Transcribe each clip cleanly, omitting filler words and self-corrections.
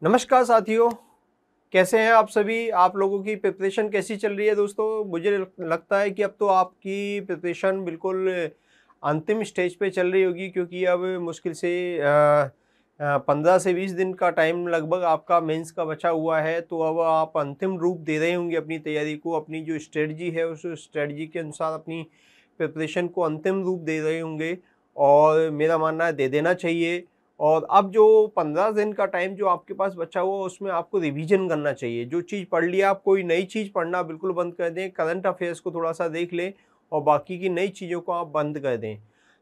नमस्कार साथियों, कैसे हैं आप सभी। आप लोगों की प्रिपरेशन कैसी चल रही है दोस्तों। मुझे लगता है कि अब तो आपकी प्रिपरेशन बिल्कुल अंतिम स्टेज पे चल रही होगी, क्योंकि अब मुश्किल से 15 से 20 दिन का टाइम लगभग आपका मेंस का बचा हुआ है। तो अब आप अंतिम रूप दे रहे होंगे अपनी तैयारी को, अपनी जो स्ट्रेटजी है उस स्ट्रेटजी के अनुसार अपनी प्रिपरेशन को अंतिम रूप दे रहे होंगे, और मेरा मानना है दे देना चाहिए। और अब जो 15 दिन का टाइम जो आपके पास बचा हुआ उसमें आपको रिवीजन करना चाहिए। जो चीज़ पढ़ लिया, आप कोई नई चीज़ पढ़ना बिल्कुल बंद कर दें, करंट अफेयर्स को थोड़ा सा देख लें और बाकी की नई चीज़ों को आप बंद कर दें।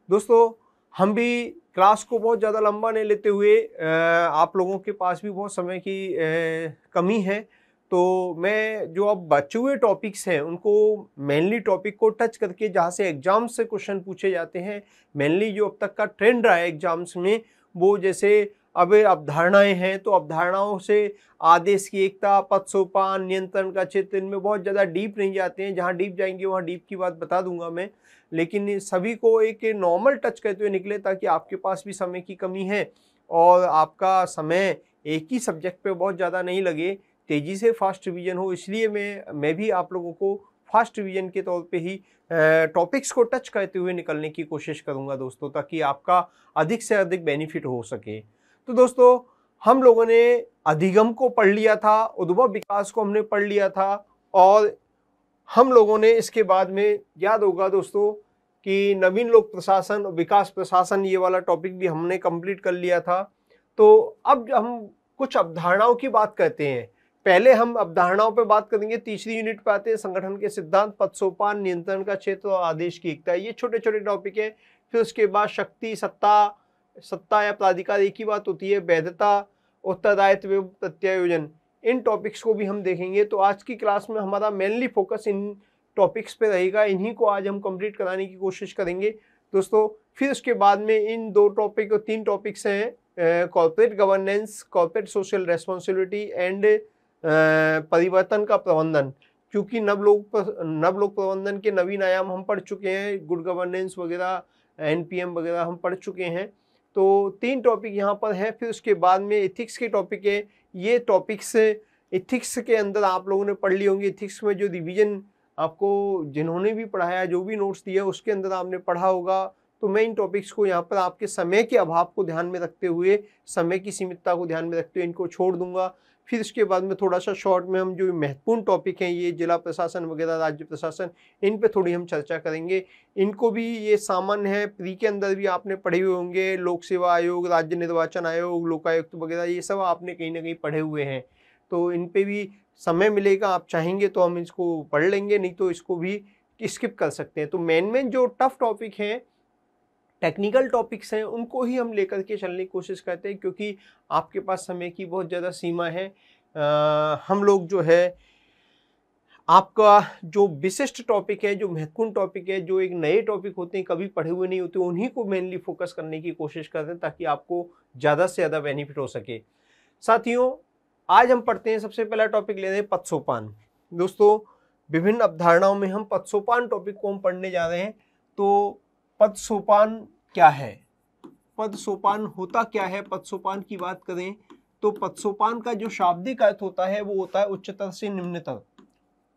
दोस्तों, हम भी क्लास को बहुत ज़्यादा लंबा नहीं लेते हुए, आप लोगों के पास भी बहुत समय की कमी है, तो मैं जो अब बचे हुए टॉपिक्स हैं उनको मेनली टॉपिक को टच करके, जहाँ से एग्जाम्स से क्वेश्चन पूछे जाते हैं, मेनली जो अब तक का ट्रेंड रहा है एग्जाम्स में, वो जैसे अब अवधारणाएं हैं, तो अवधारणाओं से आदेश की एकता, पद सोपान, नियंत्रण का क्षेत्र, इनमें बहुत ज़्यादा डीप नहीं जाते हैं। जहाँ डीप जाएंगे वहाँ डीप की बात बता दूंगा मैं, लेकिन सभी को एक नॉर्मल टच करते हुए निकले, ताकि आपके पास भी समय की कमी है और आपका समय एक ही सब्जेक्ट पे बहुत ज़्यादा नहीं लगे, तेज़ी से फास्ट रिवीजन हो। इसलिए मैं भी आप लोगों को फास्ट रिवीजन के तौर पे ही टॉपिक्स को टच करते हुए निकलने की कोशिश करूंगा दोस्तों, ताकि आपका अधिक से अधिक बेनिफिट हो सके। तो दोस्तों, हम लोगों ने अधिगम को पढ़ लिया था, उद्भव विकास को हमने पढ़ लिया था, और हम लोगों ने इसके बाद में, याद होगा दोस्तों, कि नवीन लोक प्रशासन और विकास प्रशासन, ये वाला टॉपिक भी हमने कंप्लीट कर लिया था। तो अब हम कुछ अवधारणाओं की बात करते हैं। पहले हम अवधारणाओं पे बात करेंगे, तीसरी यूनिट पे आते हैं संगठन के सिद्धांत, पद सोपान, नियंत्रण का क्षेत्र और आदेश की एकता। ये छोटे छोटे टॉपिक है। फिर उसके बाद शक्ति, सत्ता या प्राधिकार, एक ही बात होती है, वैधता, उत्तरदायित्व एवं प्रत्यायोजन, इन टॉपिक्स को भी हम देखेंगे। तो आज की क्लास में हमारा मेनली फोकस इन टॉपिक्स पे रहेगा, इन्हीं को आज हम कंप्लीट कराने की कोशिश करेंगे दोस्तों। फिर उसके बाद में इन दो टॉपिक, तीन टॉपिक्स हैं, corporate governance, corporate social responsibility and परिवर्तन का प्रबंधन। क्योंकि नवलोक प्रबंधन के नवीन आयाम हम पढ़ चुके हैं, गुड गवर्नेंस वगैरह, एनपीएम वगैरह हम पढ़ चुके हैं। तो तीन टॉपिक यहाँ पर हैं। फिर उसके बाद में इथिक्स के टॉपिक है। ये टॉपिक्स इथिक्स के अंदर आप लोगों ने पढ़ ली होंगी। इथिक्स में जो रिवीजन आपको जिन्होंने भी पढ़ाया, जो भी नोट्स दिया, उसके अंदर आपने पढ़ा होगा। तो मैं इन टॉपिक्स को यहाँ पर आपके समय के अभाव को ध्यान में रखते हुए, समय की सीमितता को ध्यान में रखते हुए इनको छोड़ दूंगा। फिर इसके बाद में थोड़ा सा शॉर्ट में हम जो महत्वपूर्ण टॉपिक हैं, ये जिला प्रशासन वगैरह, राज्य प्रशासन, इन पे थोड़ी हम चर्चा करेंगे। इनको भी ये सामान्य है, प्री के अंदर भी आपने पढ़े हुए होंगे। लोक सेवा आयोग, राज्य निर्वाचन आयोग, लोकायुक्त वगैरह, ये सब आपने कहीं ना कहीं पढ़े हुए हैं। तो इन पे भी समय मिलेगा, आप चाहेंगे तो हम इसको पढ़ लेंगे, नहीं तो इसको भी स्किप कर सकते हैं। तो मेन जो टफ टॉपिक हैं, टेक्निकल टॉपिक्स हैं, उनको ही हम लेकर के चलने की कोशिश करते हैं, क्योंकि आपके पास समय की बहुत ज़्यादा सीमा है। हम लोग जो है, आपका जो विशिष्ट टॉपिक है, जो महत्वपूर्ण टॉपिक है, जो एक नए टॉपिक होते हैं, कभी पढ़े हुए नहीं होते, उन्हीं को मेनली फोकस करने की कोशिश करते हैं, ताकि आपको ज़्यादा से ज़्यादा बेनिफिट हो सके। साथियों, आज हम पढ़ते हैं, सबसे पहला टॉपिक ले रहे हैं पद सोपान। दोस्तों, विभिन्न अवधारणाओं में हम पद सोपान टॉपिक को हम पढ़ने जा रहे हैं। तो पद सोपान क्या है, पद सोपान होता क्या है। पद सोपान की बात करें तो पद सोपान का जो शाब्दिक अर्थ होता है वो होता है उच्चतर से निम्नतर।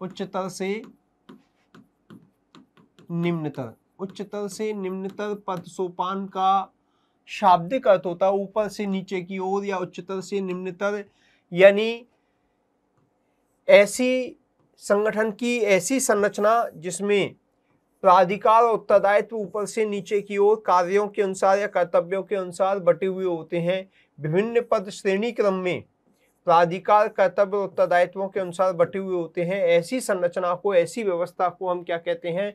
उच्चतर से निम्नतर, उच्चतर से निम्नतर पद सोपान का शाब्दिक अर्थ होता है ऊपर से नीचे की ओर, या उच्चतर से निम्नतर यानी ऐसी संगठन की ऐसी संरचना जिसमें प्राधिकार और उत्तरदायित्व ऊपर से नीचे की ओर कार्यों के अनुसार या कर्तव्यों के अनुसार बटे हुए होते हैं। विभिन्न पद श्रेणी क्रम में प्राधिकार, कर्तव्य और उत्तरदायित्वों के अनुसार बटे हुए होते हैं। ऐसी संरचना को, ऐसी व्यवस्था को हम क्या कहते हैं,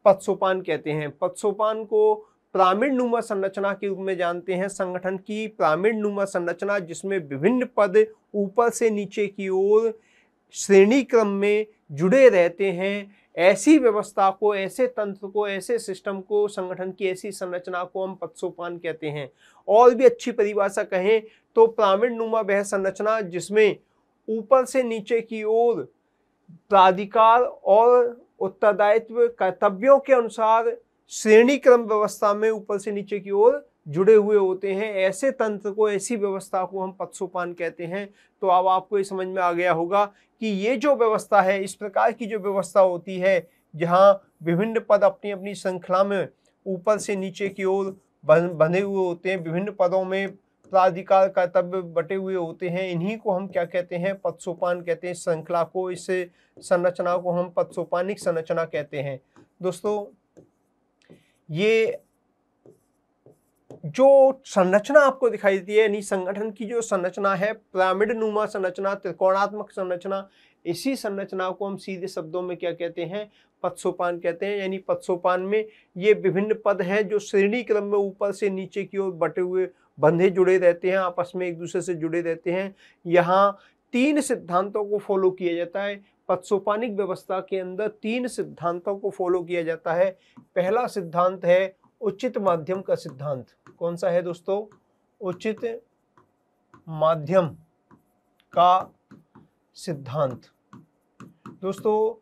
पद सोपान कहते हैं। पद सोपान को पिरामिड नुमा संरचना के रूप में जानते हैं। संगठन की पिरामिड नुमा संरचना जिसमें विभिन्न पद ऊपर से नीचे की ओर श्रेणी क्रम में जुड़े रहते हैं, ऐसी व्यवस्था को, ऐसे तंत्र को, ऐसे सिस्टम को, संगठन की ऐसी संरचना को हम पद सोपान कहते हैं। और भी अच्छी परिभाषा कहें तो पिरामिड नुमा वह संरचना जिसमें ऊपर से नीचे की ओर प्राधिकार और उत्तरदायित्व कर्तव्यों के अनुसार श्रेणी क्रम व्यवस्था में ऊपर से नीचे की ओर जुड़े हुए होते हैं, ऐसे तंत्र को, ऐसी व्यवस्था को हम पद सोपान कहते हैं। तो अब आपको ये समझ में आ गया होगा कि ये जो व्यवस्था है, इस प्रकार की जो व्यवस्था होती है जहाँ विभिन्न पद अपनी अपनी श्रृंखला में ऊपर से नीचे की ओर बंधे हुए होते हैं, विभिन्न पदों में प्राधिकार कर्तव्य बटे हुए होते हैं, इन्हीं को हम क्या कहते हैं? पद सोपान कहते हैं। श्रृंखला को, इस संरचना को हम पद सोपानिक संरचना कहते हैं। दोस्तों, ये जो संरचना आपको दिखाई देती है, यानी संगठन की जो संरचना है, पिरामिड नुमा संरचना, त्रिकोणात्मक संरचना, इसी संरचना को हम सीधे शब्दों में क्या कहते हैं? पद सोपान कहते हैं। यानी पद सोपान में ये विभिन्न पद हैं जो श्रेणी क्रम में ऊपर से नीचे की ओर बटे हुए, बंधे जुड़े रहते हैं, आपस में एक दूसरे से जुड़े रहते हैं। यहाँ 3 सिद्धांतों को फॉलो किया जाता है। पद सोपानिक व्यवस्था के अंदर 3 सिद्धांतों को फॉलो किया जाता है। पहला सिद्धांत है उचित माध्यम का सिद्धांत। कौन सा है दोस्तों? उचित माध्यम का सिद्धांत। दोस्तों,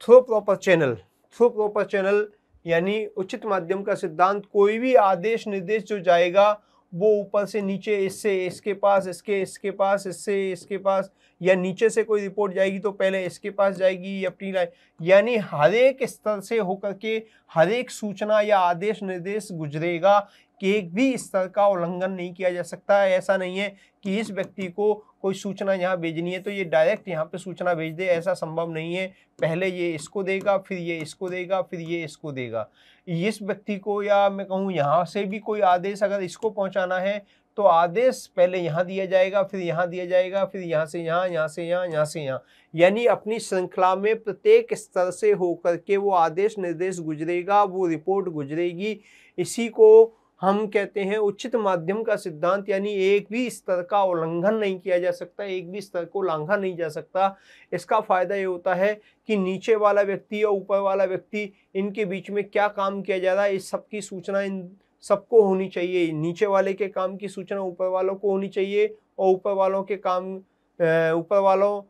थ्रू प्रॉपर चैनल यानी उचित माध्यम का सिद्धांत, कोई भी आदेश निर्देश जो जाएगा वो ऊपर से नीचे, इससे इसके पास, इसके पास, इससे इसके पास, या नीचे से कोई रिपोर्ट जाएगी तो पहले इसके पास जाएगी या अपनी, यानी हर एक स्तर से होकर के हर एक सूचना या आदेश निर्देश गुजरेगा कि एक भी स्तर का उल्लंघन नहीं किया जा सकता। ऐसा नहीं है कि इस व्यक्ति को कोई सूचना यहाँ भेजनी है तो ये डायरेक्ट यहाँ पे सूचना भेज दे, ऐसा संभव नहीं है। पहले ये इसको देगा, फिर ये इसको देगा, फिर ये इसको देगा। इस व्यक्ति को, या मैं कहूँ यहाँ से भी कोई आदेश अगर इसको पहुँचाना है तो आदेश पहले यहाँ दिया जाएगा, फिर यहाँ दिया जाएगा, फिर यहाँ से यहाँ, यहाँ से यहाँ, यहाँ से यहाँ, यानी अपनी श्रृंखला में प्रत्येक स्तर से होकर के वो आदेश निर्देश गुजरेगा, वो रिपोर्ट गुजरेगी। इसी को हम कहते हैं उचित माध्यम का सिद्धांत। यानी एक भी स्तर का उल्लंघन नहीं किया जा सकता, एक भी स्तर को लांघा नहीं जा सकता। इसका फायदा ये होता है कि नीचे वाला व्यक्ति और ऊपर वाला व्यक्ति, इनके बीच में क्या काम किया जा रहा है, इस सब की सूचना इन सबको होनी चाहिए। नीचे वाले के काम की सूचना ऊपर वालों को होनी चाहिए, और ऊपर वालों के काम, ऊपर वालों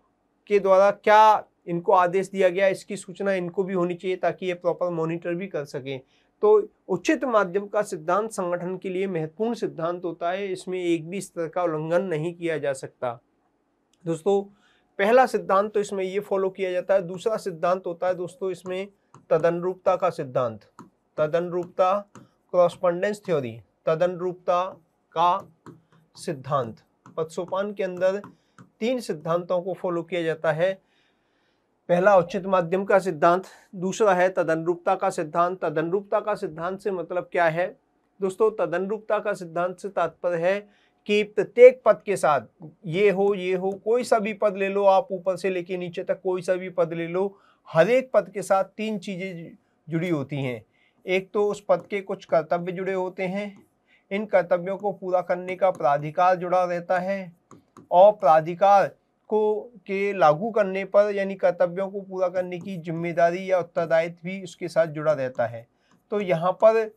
के द्वारा क्या इनको आदेश दिया गया, इसकी सूचना इनको भी होनी चाहिए, ताकि ये प्रॉपर मॉनिटर भी कर सकें। तो उचित माध्यम का सिद्धांत संगठन के लिए महत्वपूर्ण सिद्धांत होता है। इसमें एक भी स्तर का उल्लंघन नहीं किया जा सकता। दोस्तों, पहला सिद्धांत तो इसमें ये फॉलो किया जाता है। दूसरा सिद्धांत होता है दोस्तों इसमें तदनुरूपता का सिद्धांत। तदनुरूपता, कॉरस्पॉन्डेंस थ्योरी, तदनुरूपता का सिद्धांत। पद सोपान के अंदर 3 सिद्धांतों को फॉलो किया जाता है। पहला उचित माध्यम का सिद्धांत, दूसरा है तदनुरूपता का सिद्धांत। तदनुरूपता का सिद्धांत से मतलब क्या है दोस्तों? तदनुरूपता का सिद्धांत से तात्पर्य है कि प्रत्येक पद के साथ, ये हो, कोई सा भी पद ले लो आप, ऊपर से लेके नीचे तक कोई सा भी पद ले लो, हर एक पद के साथ 3 चीजें जुड़ी होती हैं। एक तो उस पद के कुछ कर्तव्य जुड़े होते हैं, इन कर्तव्यों को पूरा करने का प्राधिकार जुड़ा रहता है, और प्राधिकार को के लागू करने पर, यानी कर्तव्यों को पूरा करने की जिम्मेदारी या उत्तरदायित्व भी उसके साथ जुड़ा रहता है। तो यहाँ पर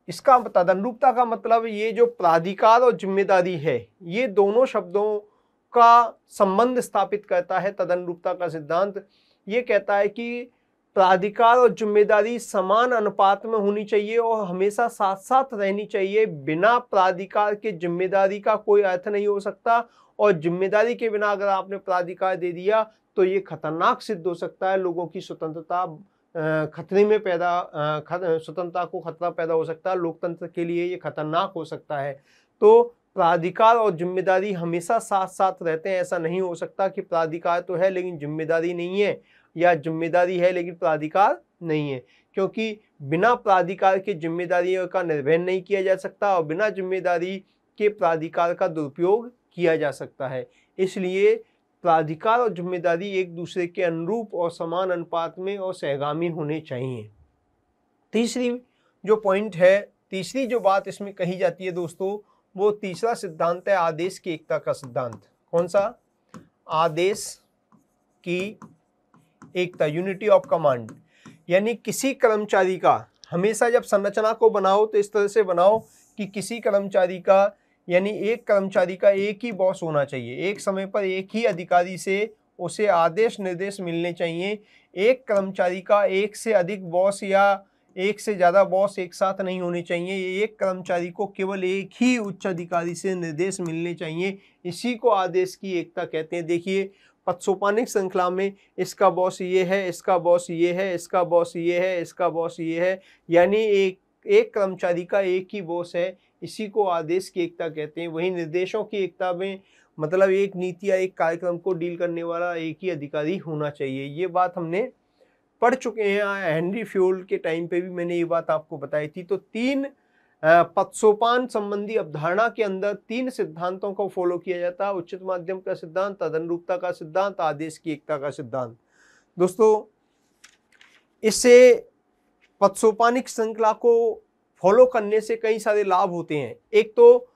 इसका तदनुरूपता का मतलब, ये जो प्राधिकार और जिम्मेदारी है, ये दोनों शब्दों का संबंध स्थापित करता है तदनुरूपता का सिद्धांत। ये कहता है कि प्राधिकार और जिम्मेदारी समान अनुपात में होनी चाहिए और हमेशा साथ साथ रहनी चाहिए। बिना प्राधिकार के जिम्मेदारी का कोई अर्थ नहीं हो सकता, और जिम्मेदारी के बिना अगर आपने प्राधिकार दे दिया तो ये खतरनाक सिद्ध हो सकता है। लोगों की स्वतंत्रता खतरे में स्वतंत्रता को खतरा पैदा हो सकता है। लोकतंत्र के लिए ये खतरनाक हो सकता है। तो प्राधिकार और जिम्मेदारी हमेशा साथ साथ रहते हैं। ऐसा नहीं हो सकता कि प्राधिकार तो है लेकिन जिम्मेदारी नहीं है, या जिम्मेदारी है लेकिन प्राधिकार नहीं है, क्योंकि बिना प्राधिकार के जिम्मेदारियों का निर्वहन नहीं किया जा सकता, और बिना जिम्मेदारी के प्राधिकार का दुरुपयोग किया जा सकता है। इसलिए प्राधिकार और जिम्मेदारी एक दूसरे के अनुरूप और समान अनुपात में और सहगामी होने चाहिए। तीसरी जो पॉइंट है, तीसरी जो बात इसमें कही जाती है दोस्तों, वो तीसरा सिद्धांत है आदेश की एकता का सिद्धांत। कौन सा? आदेश की एकता, यूनिटी ऑफ कमांड। यानी किसी कर्मचारी का, हमेशा जब संरचना को बनाओ तो इस तरह से बनाओ कि किसी कर्मचारी का, यानी एक कर्मचारी का एक ही बॉस होना चाहिए। एक समय पर एक ही अधिकारी से उसे आदेश निर्देश मिलने चाहिए। एक कर्मचारी का एक से अधिक बॉस या एक से ज़्यादा बॉस एक साथ नहीं होने चाहिए। एक कर्मचारी को केवल एक ही उच्च अधिकारी से निर्देश मिलने चाहिए। इसी को आदेश की एकता कहते हैं। देखिए पदसोपानिक श्रृंखला में इसका बॉस ये है, इसका बॉस ये है, इसका बॉस ये है, इसका बॉस ये है, यानी एक कर्मचारी का एक ही बॉस है। इसी को आदेश की एकता कहते हैं। वहीं निर्देशों की एकता में मतलब एक नीति या एक कार्यक्रम को डील करने वाला एक ही अधिकारी होना चाहिए। ये बात हमने पढ़ चुके हैं। हेनरी फ्यूल के टाइम पे भी मैंने ये बात आपको बताई थी। तो 3 पदसोपान संबंधी अवधारणा के अंदर 3 सिद्धांतों को फॉलो किया जाता है। उचित माध्यम का सिद्धांत, तदनुरूपता का सिद्धांत, आदेश की एकता का सिद्धांत। दोस्तों इससे पदसोपानिक श्रृंखला को फॉलो करने से कई सारे लाभ होते हैं। एक तो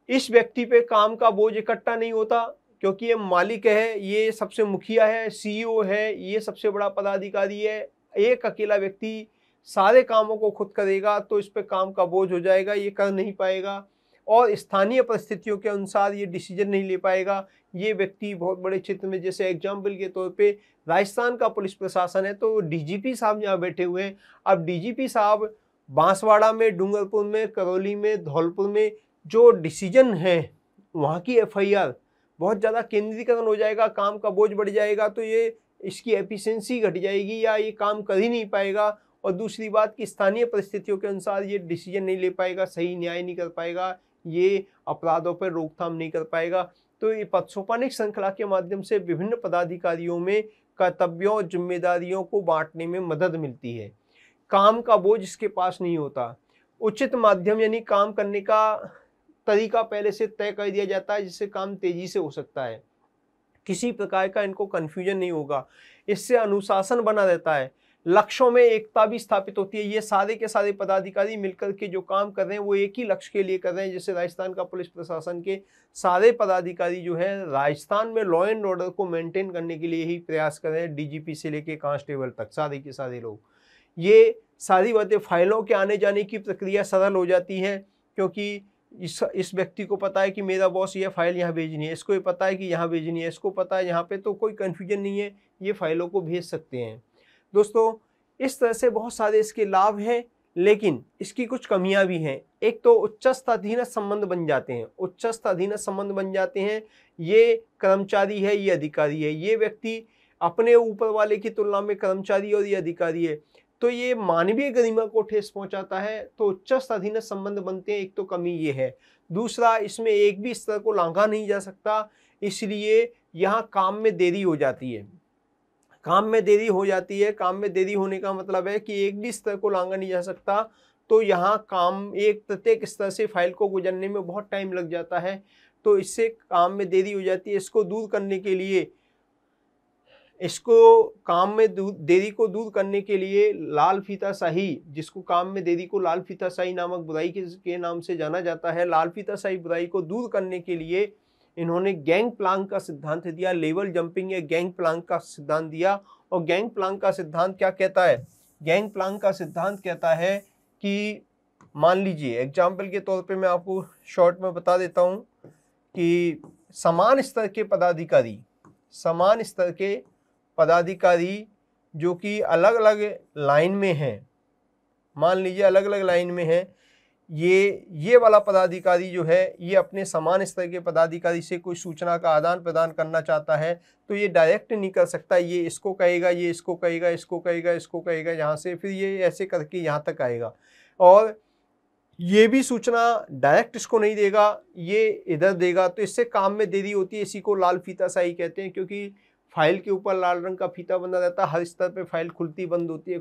इस व्यक्ति पे काम का बोझ इकट्ठा नहीं होता, क्योंकि ये मालिक है, ये सबसे मुखिया है, सीईओ है, ये सबसे बड़ा पदाधिकारी है। एक अकेला व्यक्ति सारे कामों को खुद करेगा तो इस पे काम का बोझ हो जाएगा, ये कर नहीं पाएगा और स्थानीय परिस्थितियों के अनुसार ये डिसीजन नहीं ले पाएगा। ये व्यक्ति बहुत बड़े क्षेत्र में, जैसे एग्जाम्पल के तौर पे राजस्थान का पुलिस प्रशासन है तो डीजीपी साहब यहाँ बैठे हुए हैं। अब डीजीपी साहब बांसवाड़ा में, डूंगरपुर में, करौली में, धौलपुर में जो डिसीजन है, वहाँ की एफआईआर बहुत ज़्यादा केंद्रीकरण हो जाएगा, काम का बोझ बढ़ जाएगा, तो ये इसकी एफिशिएंसी घट जाएगी या ये काम कर ही नहीं पाएगा। और दूसरी बात कि स्थानीय परिस्थितियों के अनुसार ये डिसीजन नहीं ले पाएगा, सही न्याय नहीं कर पाएगा, ये अपराधों पर रोकथाम नहीं कर पाएगा। तो ये पदसोपानिक श्रृंखला के माध्यम से विभिन्न पदाधिकारियों में कर्तव्यों और जिम्मेदारियों को बांटने में मदद मिलती है। काम का बोझ इसके पास नहीं होता। उचित माध्यम यानी काम करने का तरीका पहले से तय कर दिया जाता है, जिससे काम तेजी से हो सकता है। किसी प्रकार का इनको कंफ्यूजन नहीं होगा। इससे अनुशासन बना रहता है, लक्ष्यों में एकता भी स्थापित होती है। ये सारे के सारे पदाधिकारी मिलकर के जो काम कर रहे हैं वो एक ही लक्ष्य के लिए कर रहे हैं। जैसे राजस्थान का पुलिस प्रशासन के सारे पदाधिकारी जो है राजस्थान में लॉ एंड ऑर्डर को मेंटेन करने के लिए ही प्रयास कर रहे हैं, डीजीपी से लेके कांस्टेबल तक सारे के सारे लोग। ये सारी बातें, फाइलों के आने जाने की प्रक्रिया सरल हो जाती है, क्योंकि इस व्यक्ति को पता है कि मेरा बॉस ये फाइल यहाँ भेजनी है, इसको ये पता है कि यहाँ भेजनी है, इसको पता है यहाँ पे, तो कोई कन्फ्यूजन नहीं है, ये फाइलों को भेज सकते हैं। दोस्तों इस तरह से बहुत सारे इसके लाभ हैं, लेकिन इसकी कुछ कमियां भी हैं। एक तो उच्चस्थ अधीनस्थ संबंध बन जाते हैं। उच्चस्थ अधीनस्थ संबंध बन जाते हैं, ये कर्मचारी है, ये अधिकारी है। ये व्यक्ति अपने ऊपर वाले की तुलना में कर्मचारी और ये अधिकारी है, तो ये मानवीय गरिमा को ठेस पहुंचाता है। तो उच्चस्थ अधीनस्थ संबंध बनते हैं, एक तो कमी ये है। दूसरा, इसमें एक भी स्तर को लांघा नहीं जा सकता, इसलिए यहाँ काम में देरी हो जाती है। काम में देरी हो जाती है, काम में देरी होने का मतलब है कि एक भी स्तर को लांघा नहीं जा सकता, तो यहाँ काम एक प्रत्येक स्तर से फाइल को गुजरने में बहुत टाइम लग जाता है, तो इससे काम में देरी हो जाती है। इसको दूर करने के लिए, इसको काम में देरी को दूर करने के लिए लाल फीताशाही, जिसको काम में देरी को लाल फीताशाही नामक बुराई के नाम से जाना जाता है, लाल फीताशाही बुराई को दूर करने के लिए इन्होंने गैंग प्लांक का सिद्धांत दिया, लेवल जंपिंग या गैंग प्लांक का सिद्धांत दिया। और गैंग प्लांक का सिद्धांत क्या कहता है? गैंग प्लांक का सिद्धांत कहता है कि मान लीजिए एग्जाम्पल के तौर पे मैं आपको शॉर्ट में बता देता हूं कि समान स्तर के पदाधिकारी जो कि अलग अलग लाइन में हैं, मान लीजिए अलग अलग लाइन में हैं, ये वाला पदाधिकारी जो है ये अपने समान स्तर के पदाधिकारी से कोई सूचना का आदान प्रदान करना चाहता है तो ये डायरेक्ट नहीं कर सकता। ये इसको कहेगा, ये इसको कहेगा, इसको कहेगा, इसको कहेगा, यहाँ से फिर ये ऐसे करके यहाँ तक आएगा, और ये भी सूचना डायरेक्ट इसको नहीं देगा, ये इधर देगा, तो इससे काम में देरी होती है। इसी को लाल फीताशाही कहते हैं, क्योंकि फाइल के ऊपर लाल रंग का फीता बंधा रहता है, हर स्तर पे फाइल खुलती बंद होती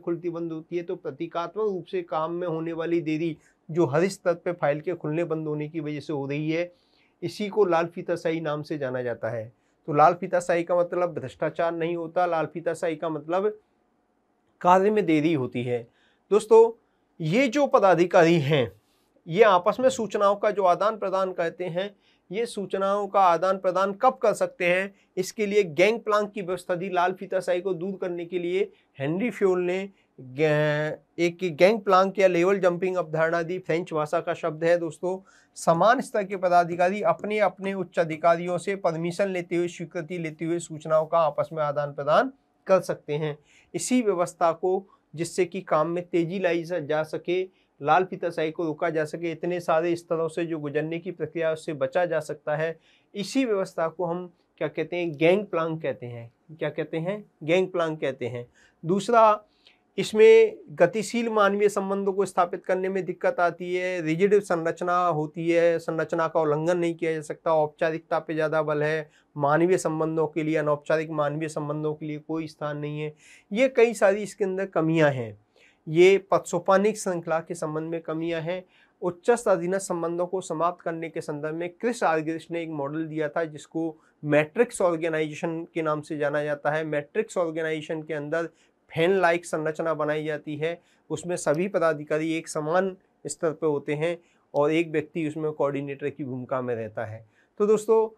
है, तो प्रतीकात्मक रूप से काम में होने वाली देरी जो हर स्तर पे फाइल के खुलने बंद होने की वजह से हो रही है, इसी को लाल फीताशाही नाम से जाना जाता है। तो लाल फीताशाही का मतलब भ्रष्टाचार नहीं होता, लाल फीताशाही का मतलब कार्य में देरी होती है। दोस्तों ये जो पदाधिकारी हैं ये आपस में सूचनाओं का जो आदान प्रदान करते हैं, ये सूचनाओं का आदान प्रदान कब कर सकते हैं? इसके लिए गैंग प्लांक की व्यवस्था दी। लाल फीताशाही को दूर करने के लिए हेनरी फ्यूल ने एक गैंग प्लांक या लेवल जंपिंग अवधारणा दी। फ्रेंच भाषा का शब्द है दोस्तों। समान स्तर के पदाधिकारी अपने अपने उच्च अधिकारियों से परमिशन लेते हुए, स्वीकृति लेते हुए सूचनाओं का आपस में आदान प्रदान कर सकते हैं। इसी व्यवस्था को जिससे कि काम में तेजी लाई जा सके, लाल फीताशाही को रोका जा सके, इतने सारे स्तरों से जो गुजरने की प्रक्रिया है उससे बचा जा सकता है। इसी व्यवस्था को हम क्या कहते हैं, गैंग प्लांक कहते हैं। क्या कहते हैं, गैंग प्लांक कहते हैं। दूसरा, इसमें गतिशील मानवीय संबंधों को स्थापित करने में दिक्कत आती है, रिजिड संरचना होती है, संरचना का उल्लंघन नहीं किया जा सकता, औपचारिकता पे ज़्यादा बल है, मानवीय संबंधों के लिए, अनौपचारिक मानवीय संबंधों के लिए कोई स्थान नहीं है। ये कई सारी इसके अंदर कमियां हैं। ये पदसोपानिक श्रृंखला के संबंध में कमियां हैं। उच्चस्थ अधीनस्थ संबंधों को समाप्त करने के संदर्भ में क्रिस आर्गेरिश ने एक मॉडल दिया था जिसको मैट्रिक्स ऑर्गेनाइजेशन के नाम से जाना जाता है। मैट्रिक्स ऑर्गेनाइजेशन के अंदर फैन लाइक संरचना बनाई जाती है, उसमें सभी पदाधिकारी एक समान स्तर पर होते हैं और एक व्यक्ति उसमें कोऑर्डिनेटर की भूमिका में रहता है। तो दोस्तों,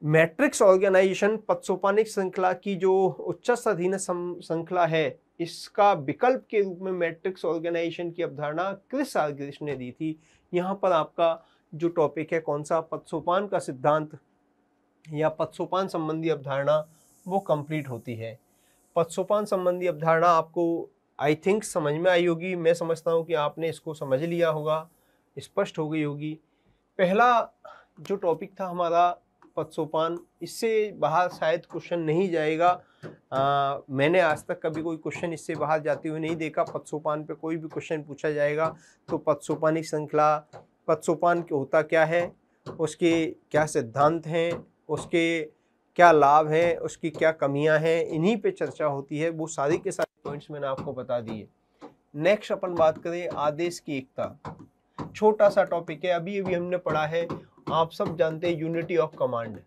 मैट्रिक्स ऑर्गेनाइजेशन पदसोपानिक श्रृंखला की जो उच्चस्थ अधीनस्थ श्रृंखला है, इसका विकल्प के रूप में मैट्रिक्स ऑर्गेनाइजेशन की अवधारणा क्रिस आर्गेरिश ने दी थी। यहाँ पर आपका जो टॉपिक है कौन सा, पदसोपान का सिद्धांत या पदसोपान संबंधी अवधारणा, वो कंप्लीट होती है। पदसोपान संबंधी अवधारणा आपको आई थिंक समझ में आई होगी। मैं समझता हूँ कि आपने इसको समझ लिया होगा, स्पष्ट हो गई होगी। पहला जो टॉपिक था हमारा पदसोपान, इससे बाहर शायद क्वेश्चन नहीं जाएगा। मैंने आज तक कभी कोई क्वेश्चन इससे बाहर जाते हुए नहीं देखा। पदसोपान पे कोई भी क्वेश्चन पूछा जाएगा तो पदसोपानिक श्रृंखला, पदसोपान होता क्या है, उसके क्या सिद्धांत हैं, उसके क्या लाभ हैं, उसकी क्या कमियां हैं, इन्हीं पे चर्चा होती है। वो सारी के सारे पॉइंट्स मैंने आपको बता दिए। नेक्स्ट अपन बात करें आदेश की एकता। छोटा सा टॉपिक है, अभी अभी हमने पढ़ा है, आप सब जानते हैं यूनिटी ऑफ कमांड,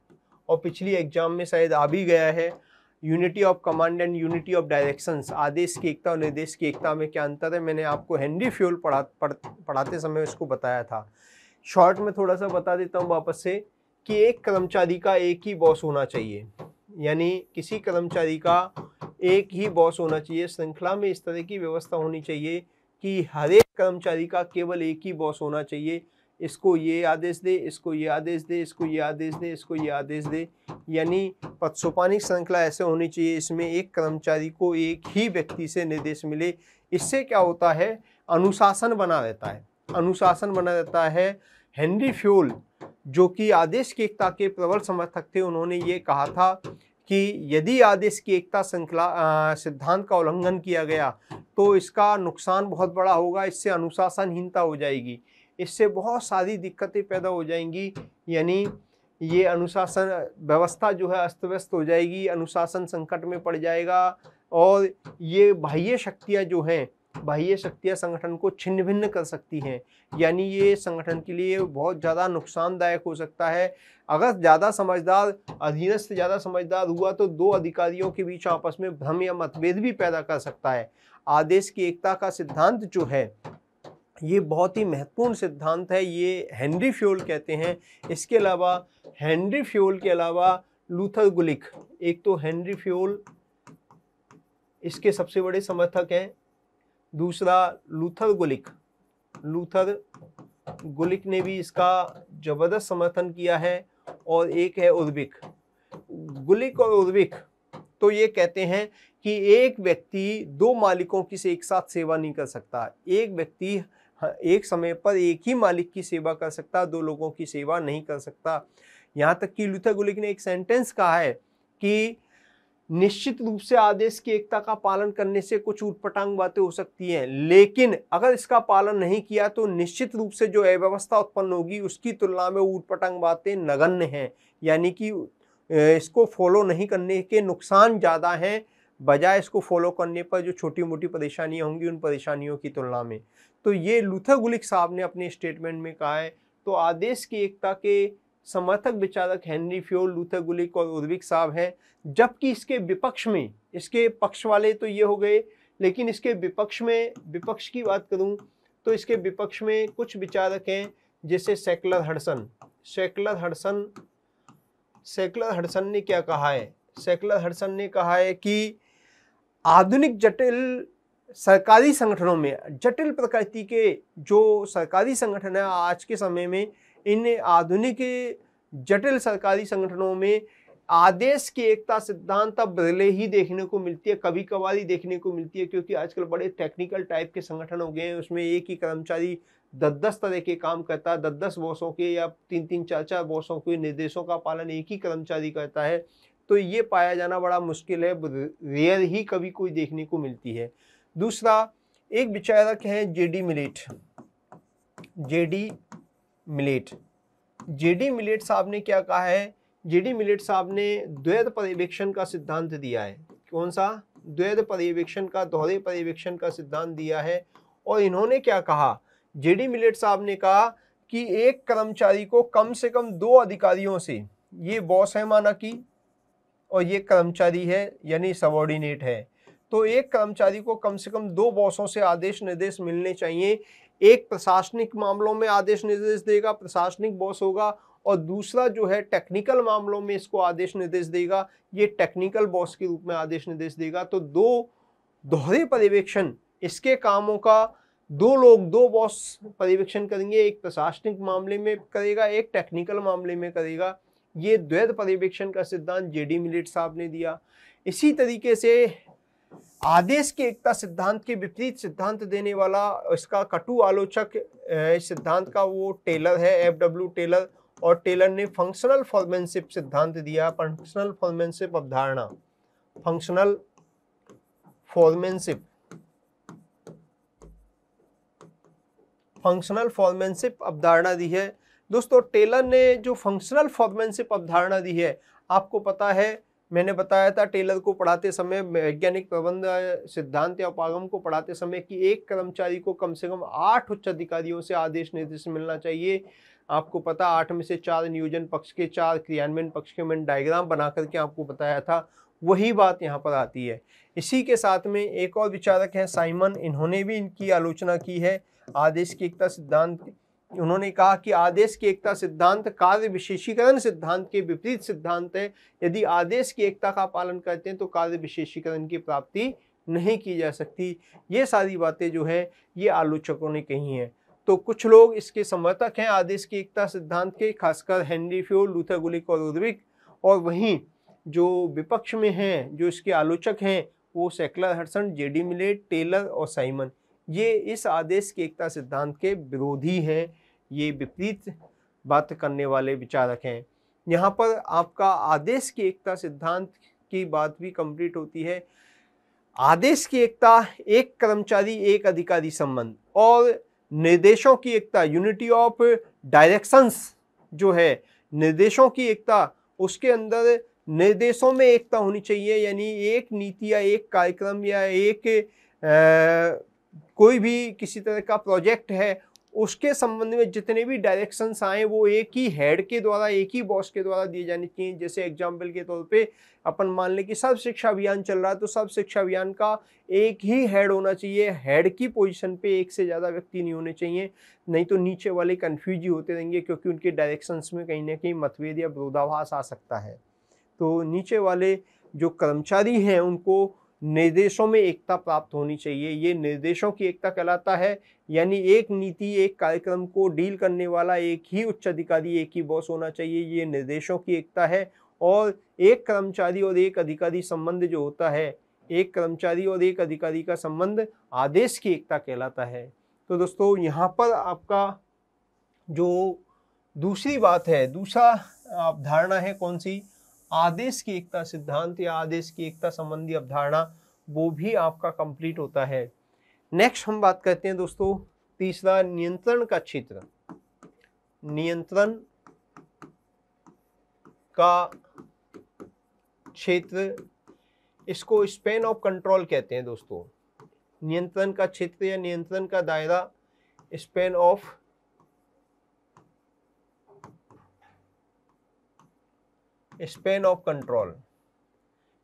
और पिछली एग्जाम में शायद आ भी गया है। Unity of command and unity of directions, आदेश की एकता और निर्देश की एकता में क्या अंतर है, मैंने आपको हेनरी फ्यूल पढ़ाते समय उसको बताया था। शॉर्ट में थोड़ा सा बता देता हूँ वापस से कि एक कर्मचारी का एक ही बॉस होना चाहिए, यानी किसी कर्मचारी का एक ही बॉस होना चाहिए। श्रृंखला में इस तरह की व्यवस्था होनी चाहिए कि हर एक कर्मचारी का केवल एक ही बॉस होना चाहिए। इसको ये आदेश दे, इसको ये आदेश दे, इसको ये आदेश दे, इसको ये आदेश दे। यानी पदसोपानिक श्रृंखला ऐसे होनी चाहिए, इसमें एक कर्मचारी को एक ही व्यक्ति से निर्देश मिले। इससे क्या होता है, अनुशासन बना रहता है, अनुशासन बना रहता है। हेनरी फ्यूल जो कि आदेश की एकता के प्रबल समर्थक थे, उन्होंने ये कहा था कि यदि आदेश की एकता श्रृंखला सिद्धांत का उल्लंघन किया गया तो इसका नुकसान बहुत बड़ा होगा, इससे अनुशासनहीनता हो जाएगी, इससे बहुत सारी दिक्कतें पैदा हो जाएंगी। यानी ये अनुशासन व्यवस्था जो है अस्त व्यस्त हो जाएगी, अनुशासन संकट में पड़ जाएगा और ये बाह्य शक्तियाँ जो हैं, बाह्य शक्तियाँ संगठन को छिन्न भिन्न कर सकती हैं। यानी ये संगठन के लिए बहुत ज़्यादा नुकसानदायक हो सकता है। अगर ज़्यादा समझदार, अधीनस्थ ज़्यादा समझदार हुआ तो दो अधिकारियों के बीच आपस में भ्रम या मतभेद भी पैदा कर सकता है। आदेश की एकता का सिद्धांत जो है ये बहुत ही महत्वपूर्ण सिद्धांत है, ये हेनरी फ्यूल कहते हैं। इसके अलावा हेनरी फ्यूल के अलावा लूथर गुलिक, एक तो हेनरी फ्यूल इसके सबसे बड़े समर्थक हैं, दूसरा लूथर गुलिक, लूथर गुलिक ने भी इसका जबरदस्त समर्थन किया है, और एक है उर्विक। गुलिक और उर्विक तो ये कहते हैं कि एक व्यक्ति दो मालिकों की से एक साथ सेवा नहीं कर सकता, एक व्यक्ति एक समय पर एक ही मालिक की सेवा कर सकता, दो लोगों की सेवा नहीं कर सकता। यहाँ तक कि लूथर गुलिक ने एक सेंटेंस कहा है कि निश्चित रूप से आदेश की एकता का पालन करने से कुछ ऊटपटांग बातें हो सकती हैं, लेकिन अगर इसका पालन नहीं किया तो निश्चित रूप से जो अव्यवस्था उत्पन्न होगी उसकी तुलना में ऊटपटांग बातें नगण्य हैं। यानी कि इसको फॉलो नहीं करने के नुकसान ज़्यादा हैं बजाय इसको फॉलो करने पर जो छोटी मोटी परेशानियां होंगी उन परेशानियों की तुलना में। तो ये लूथर गुलिक साहब ने अपने स्टेटमेंट में कहा है। तो आदेश की एकता के समर्थक विचारक हेनरी फ्यूल, लूथर गुलिक और उर्विक साहब हैं, जबकि इसके विपक्ष में, इसके पक्ष वाले तो ये हो गए, लेकिन इसके विपक्ष में, विपक्ष की बात करूं तो इसके विपक्ष में कुछ विचारक हैं जैसे सेक्युलर हडसन। सेक्युलर हडसन ने क्या कहा है, सेक्युलर हडसन ने कहा है कि आधुनिक जटिल सरकारी संगठनों में, जटिल प्रकृति के जो सरकारी संगठन है आज के समय में, इन आधुनिक जटिल सरकारी संगठनों में आदेश की एकता सिद्धांत अब बदले ही देखने को मिलती है, कभी कभार ही देखने को मिलती है, क्योंकि आजकल बड़े टेक्निकल टाइप के संगठन हो गए हैं। उसमें एक ही कर्मचारी 10-10 तरह के काम करता है, 10-10 बॉसों के या 3-3 4-4 बॉसों के निर्देशों का पालन एक ही कर्मचारी करता है। तो ये पाया जाना बड़ा मुश्किल है, रेयर ही कभी कोई देखने को मिलती है। दूसरा, एक विचारक हैं जेडी मिलेट। जेडी मिलेट साहब ने क्या कहा है? जेडी मिलेट साहब ने द्वैध पर्यवेक्षण का सिद्धांत दिया है। कौन सा? द्वैध पर्यवेक्षण का, दोहरे पर्यवेक्षण का सिद्धांत दिया है। और इन्होंने क्या कहा? जेडी मिलेट साहब ने कहा कि एक कर्मचारी को कम से कम 2 अधिकारियों से, ये बॉस है माना कि, और ये कर्मचारी है यानी सबऑर्डिनेट है, तो एक कर्मचारी को कम से कम 2 बॉसों से आदेश निर्देश मिलने चाहिए। एक प्रशासनिक मामलों में आदेश निर्देश देगा, प्रशासनिक बॉस होगा, और दूसरा जो है टेक्निकल मामलों में इसको आदेश निर्देश देगा, ये टेक्निकल बॉस के रूप में आदेश निर्देश देगा। तो 2 दोहरे पर्यवेक्षण, इसके कामों का 2 लोग, 2 बॉस पर्यवेक्षण करेंगे, एक प्रशासनिक मामले में करेगा, एक टेक्निकल मामले में करेगा। ये द्वैध पर्यवेक्षण का सिद्धांत जेडी मिलेट साहब ने दिया। इसी तरीके से आदेश की एकता सिद्धांत के विपरीत सिद्धांत देने वाला, इसका कटु आलोचक इस सिद्धांत का वो टेलर है, एफ.डब्ल्यू. टेलर। और टेलर ने फंक्शनल फॉर्मेनशिप सिद्धांत दिया, फंक्शनल फॉर्मेनशिप अवधारणा, फंक्शनल फॉर्मेनशिप अवधारणा दी है। दोस्तों, टेलर ने जो फंक्शनल फॉर्मेनशिप अवधारणा दी है, आपको पता है, मैंने बताया था टेलर को पढ़ाते समय, वैज्ञानिक प्रबंध सिद्धांत या उपागम को पढ़ाते समय, कि एक कर्मचारी को कम से कम 8 उच्च अधिकारियों से आदेश निर्देश मिलना चाहिए। आपको पता, 8 में से 4 नियोजन पक्ष के, 4 क्रियान्वयन पक्ष के, मैंने डायग्राम बना करके आपको बताया था। वही बात यहाँ पर आती है। इसी के साथ में एक और विचारक हैं साइमन, इन्होंने भी इनकी आलोचना की है आदेश की एकता सिद्धांत। उन्होंने कहा कि आदेश की एकता सिद्धांत कार्य विशेषीकरण सिद्धांत के विपरीत सिद्धांत है। यदि आदेश की एकता का पालन करते हैं तो कार्य विशेषीकरण की प्राप्ति नहीं की जा सकती। ये सारी बातें जो है ये आलोचकों ने कही हैं। तो कुछ लोग इसके समर्थक हैं आदेश की एकता सिद्धांत के, खासकर हेनरी फ्योल, लूथर गुलिक और रुडविक। और वहीं जो विपक्ष में हैं, जो इसके आलोचक हैं, वो secular, Hudson, JD millet, Taylor और साइमन, ये इस आदेश की एकता सिद्धांत के विरोधी हैं। ये विपरीत बात करने वाले विचारक हैं। यहाँ पर आपका आदेश की एकता सिद्धांत की बात भी कंप्लीट होती है। आदेश की एकता, एक कर्मचारी एक अधिकारी संबंध, और निर्देशों की एकता, यूनिटी ऑफ डायरेक्शंस जो है, निर्देशों की एकता, उसके अंदर निर्देशों में एकता होनी चाहिए। यानी एक नीति या एक कार्यक्रम या एक कोई भी किसी तरह का प्रोजेक्ट है, उसके संबंध में जितने भी डायरेक्शंस आए वो एक ही हेड के द्वारा, एक ही बॉस के द्वारा दिए जाने चाहिए। जैसे एग्जाम्पल के तौर पे अपन मान लें कि सर्व शिक्षा अभियान चल रहा है, तो सर्व शिक्षा अभियान का एक ही हेड होना चाहिए। हेड की पोजीशन पे एक से ज़्यादा व्यक्ति नहीं होने चाहिए, नहीं तो नीचे वाले कन्फ्यूज ही होते रहेंगे, क्योंकि उनके डायरेक्शंस में कहीं ना कहीं मतभेद या विरोधाभास आ सकता है। तो नीचे वाले जो कर्मचारी हैं उनको निर्देशों में एकता प्राप्त होनी चाहिए। ये निर्देशों की एकता कहलाता है। यानी एक नीति, एक कार्यक्रम को डील करने वाला एक ही उच्च अधिकारी, एक ही बॉस होना चाहिए, ये निर्देशों की एकता है। और एक कर्मचारी और एक अधिकारी संबंध जो होता है, एक कर्मचारी और एक अधिकारी का संबंध आदेश की एकता कहलाता है। तो दोस्तों, यहाँ पर आपका जो दूसरी बात है, दूसरा अवधारणा है कौन सी, आदेश की एकता सिद्धांत या आदेश की एकता संबंधी अवधारणा, वो भी आपका कंप्लीट होता है। नेक्स्ट हम बात करते हैं दोस्तों, तीसरा, नियंत्रण का क्षेत्र। नियंत्रण का क्षेत्र, इसको स्पेन ऑफ कंट्रोल कहते हैं दोस्तों। नियंत्रण का क्षेत्र या नियंत्रण का दायरा, स्पेन ऑफ कंट्रोल।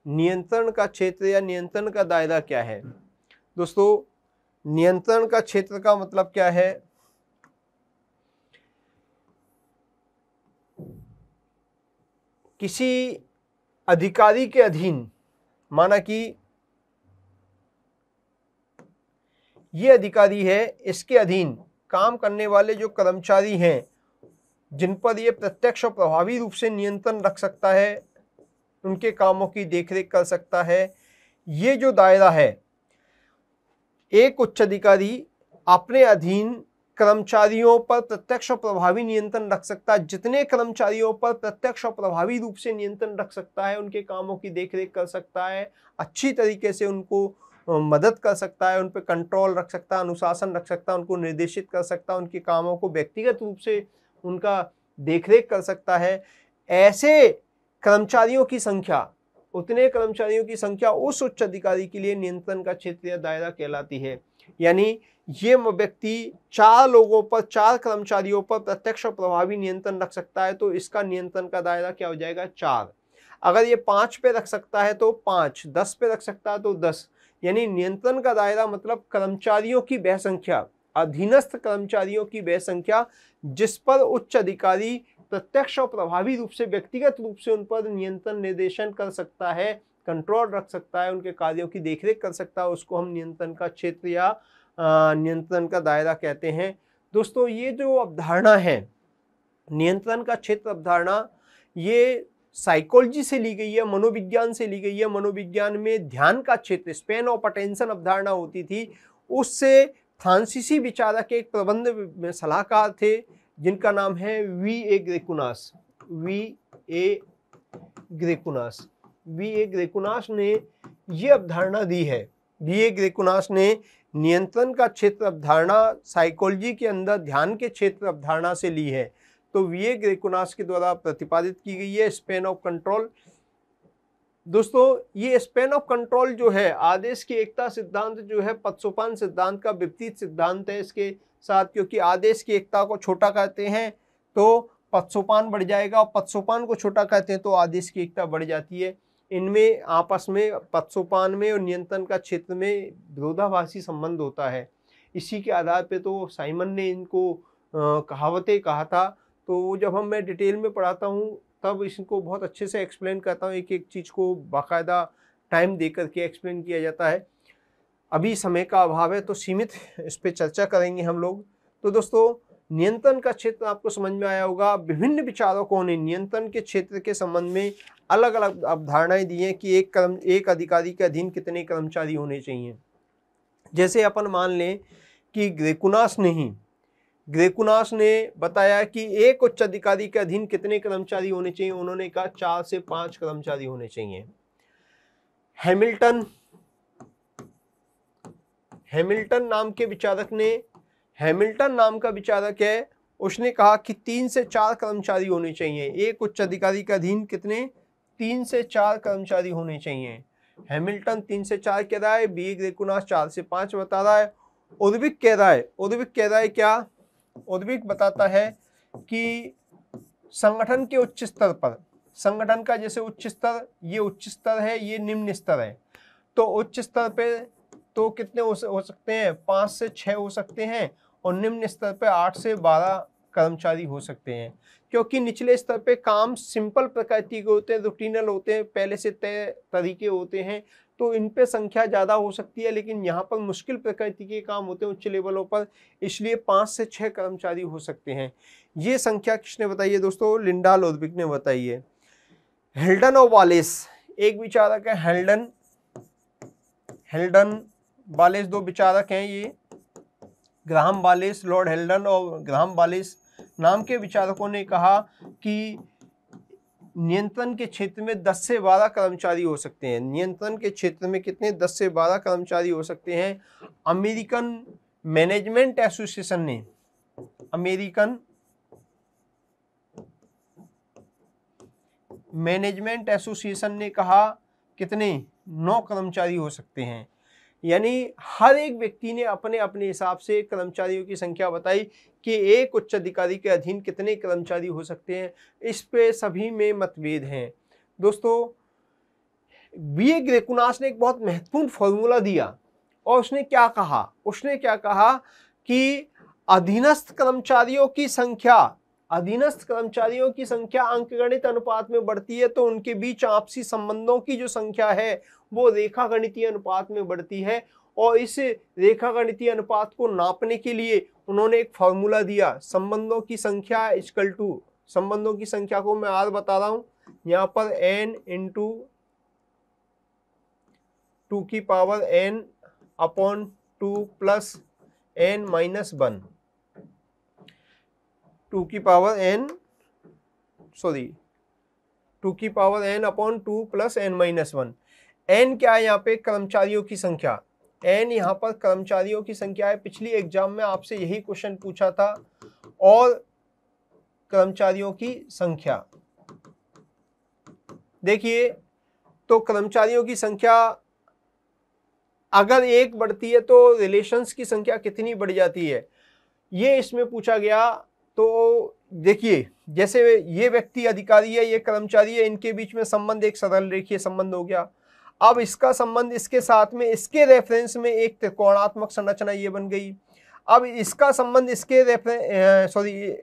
नियंत्रण का क्षेत्र या नियंत्रण का दायरा क्या है दोस्तों? नियंत्रण का क्षेत्र का मतलब क्या है? किसी अधिकारी के अधीन, माना कि ये अधिकारी है, इसके अधीन काम करने वाले जो कर्मचारी हैं, जिन पर ये प्रत्यक्ष और प्रभावी रूप से नियंत्रण रख सकता है, उनके कामों की देखरेख कर सकता है। ये जो दायरा है, एक उच्च अधिकारी अपने अधीन कर्मचारियों पर प्रत्यक्ष और प्रभावी नियंत्रण रख सकता है। जितने कर्मचारियों पर प्रत्यक्ष और प्रभावी रूप से नियंत्रण रख सकता है, उनके कामों की देखरेख कर सकता है, अच्छी तरीके से उनको मदद कर सकता है, उन पर कंट्रोल रख सकता है, अनुशासन रख सकता है, उनको निर्देशित कर सकता है, उनके कामों को व्यक्तिगत रूप से उनका देखरेख कर सकता है। ऐसे कर्मचारियों की संख्या, उतने कर्मचारियों की संख्या उस उच्च अधिकारी के लिए नियंत्रण का क्षेत्र या दायरा कहलाती है। यानी ये व्यक्ति 4 लोगों पर, 4 कर्मचारियों पर प्रत्यक्ष और प्रभावी नियंत्रण रख सकता है, तो इसका नियंत्रण का दायरा क्या हो जाएगा? 4। अगर ये 5 पे रख सकता है तो 5, 10 पे रख सकता है तो 10। यानी नियंत्रण का दायरा मतलब कर्मचारियों की वह संख्या, अधीनस्थ कर्मचारियों की वह संख्या जिस पर उच्च अधिकारी प्रत्यक्ष और प्रभावी रूप से, व्यक्तिगत रूप से उन पर नियंत्रण निर्देशन कर सकता है, कंट्रोल रख सकता है, उनके कार्यों की देखरेख कर सकता है, उसको हम नियंत्रण का क्षेत्र या नियंत्रण का दायरा कहते हैं। दोस्तों, ये जो अवधारणा है, नियंत्रण का क्षेत्र अवधारणा, ये साइकोलॉजी से ली गई है, मनोविज्ञान से ली गई है। मनोविज्ञान में ध्यान का क्षेत्र, स्पैन ऑफ अटेंशन अवधारणा होती थी। उससे फ्रांसीसी विचारक एक प्रबंध में सलाहकार थे जिनका नाम है वी.ए. ग्रेकुनास। वी.ए. ग्रेकुनास ने ये अवधारणा दी है। वी.ए. ग्रेकुनास ने नियंत्रण का क्षेत्र अवधारणा साइकोलॉजी के अंदर ध्यान के क्षेत्र अवधारणा से ली है। तो वी.ए. ग्रेकुनास के द्वारा प्रतिपादित की गई है स्पैन ऑफ कंट्रोल। दोस्तों, ये स्पैन ऑफ कंट्रोल जो है, आदेश की एकता सिद्धांत जो है, पदसोपान सिद्धांत का विपरीत सिद्धांत है इसके साथ, क्योंकि आदेश की एकता को छोटा करते हैं तो पदसोपान बढ़ जाएगा, और पदसोपान को छोटा करते हैं तो आदेश की एकता बढ़ जाती है। इनमें आपस में, पदसोपान में और नियंत्रण का क्षेत्र में विरोधाभासी संबंध होता है। इसी के आधार पे तो साइमन ने इनको कहावतें कहा था। तो जब मैं डिटेल में पढ़ाता हूँ तब इसको बहुत अच्छे से एक्सप्लेन करता हूँ, एक एक चीज़ को बाकायदा टाइम दे करके एक्सप्लेन किया जाता है। अभी समय का अभाव है तो सीमित इस पर चर्चा करेंगे हम लोग। तो दोस्तों, नियंत्रण का क्षेत्र आपको समझ में आया होगा। विभिन्न विचारकों ने नियंत्रण के क्षेत्र के संबंध में अलग अलग अवधारणाएं दी हैं कि एक अधिकारी के अधीन कितने कर्मचारी होने चाहिए। जैसे अपन मान लें कि ग्रेकुनास ने बताया कि एक उच्च अधिकारी के अधीन कितने कर्मचारी होने चाहिए। उन्होंने कहा 4 से 5 कर्मचारी होने चाहिए। हैमिल्टन नाम का विचारक है, उसने कहा कि 3 से 4 कर्मचारी होने चाहिए। एक उच्च अधिकारी के अधीन कितने? 3 से 4 कर्मचारी होने चाहिए। हैमिल्टन 3 से 4 कह रहा है, वी.ए. ग्रेकुनास 4 से 5 बता रहा है। उद्विक कह रहा है क्या? उद्विक बताता है कि संगठन के उच्च स्तर पर, संगठन का जैसे उच्च स्तर, ये उच्च स्तर है, ये निम्न स्तर है, तो उच्च स्तर पे तो कितने हो सकते हैं? 5 से 6 हो सकते हैं, और निम्न स्तर पे 8 से 12 कर्मचारी हो सकते हैं। क्योंकि निचले स्तर पे काम सिंपल प्रकृति के होते हैं, रूटीनल होते हैं, पहले से तय तरीके होते हैं, तो इन पे संख्या ज़्यादा हो सकती है। लेकिन यहाँ पर मुश्किल प्रकृति के काम होते हैं उच्च लेवलों पर, इसलिए 5 से 6 कर्मचारी हो सकते हैं। ये संख्या किसने बताई है दोस्तों? लिंडाल उद्विक ने बताई है। हेल्डन और वालेस एक विचारक है। हेल्डन वालेस दो विचारक हैं। ये ग्राहम वालेस, लॉर्ड हेल्डन और ग्राहम वालेस नाम के विचारकों ने कहा कि नियंत्रण के क्षेत्र में 10 से 12 कर्मचारी हो सकते हैं। नियंत्रण के क्षेत्र में कितने? 10 से 12 कर्मचारी हो सकते हैं। अमेरिकन मैनेजमेंट एसोसिएशन ने कहा कितने? 9 कर्मचारी हो सकते हैं। यानी हर एक व्यक्ति ने अपने अपने हिसाब से कर्मचारियों की संख्या बताई कि एक उच्च अधिकारी के अधीन कितने कर्मचारी हो सकते हैं। इस पे सभी में मतभेद हैं। दोस्तों, वी.ए. ग्रेकुनास ने एक बहुत महत्वपूर्ण फॉर्मूला दिया, और उसने क्या कहा कि अधीनस्थ कर्मचारियों की संख्या अंकगणित अनुपात में बढ़ती है, तो उनके बीच आपसी संबंधों की जो संख्या है वो रेखागणितीय अनुपात में बढ़ती है। और इस रेखागणितीय अनुपात को नापने के लिए उन्होंने एक फॉर्मूला दिया, संबंधों की संख्या को मैं R बता रहा हूँ, यहाँ पर n इंटू 2 की power n upon 2 plus n minus 1, 2 की पावर n, सॉरी 2 की power n upon 2 plus n minus 1। n क्या है यहाँ पे? कर्मचारियों की संख्या। n यहाँ पर कर्मचारियों की संख्या है। पिछली एग्जाम में आपसे यही क्वेश्चन पूछा था। और कर्मचारियों की संख्या देखिए, तो कर्मचारियों की संख्या अगर एक बढ़ती है तो रिलेशंस की संख्या कितनी बढ़ जाती है, ये इसमें पूछा गया। तो देखिए, जैसे ये व्यक्ति अधिकारी है, ये कर्मचारी है, इनके बीच में संबंध एक सरल रेखीय संबंध हो गया। अब इसका संबंध इसके साथ में, इसके रेफरेंस में एक त्रिकोणात्मक संरचना ये बन गई। अब इसका संबंध इसके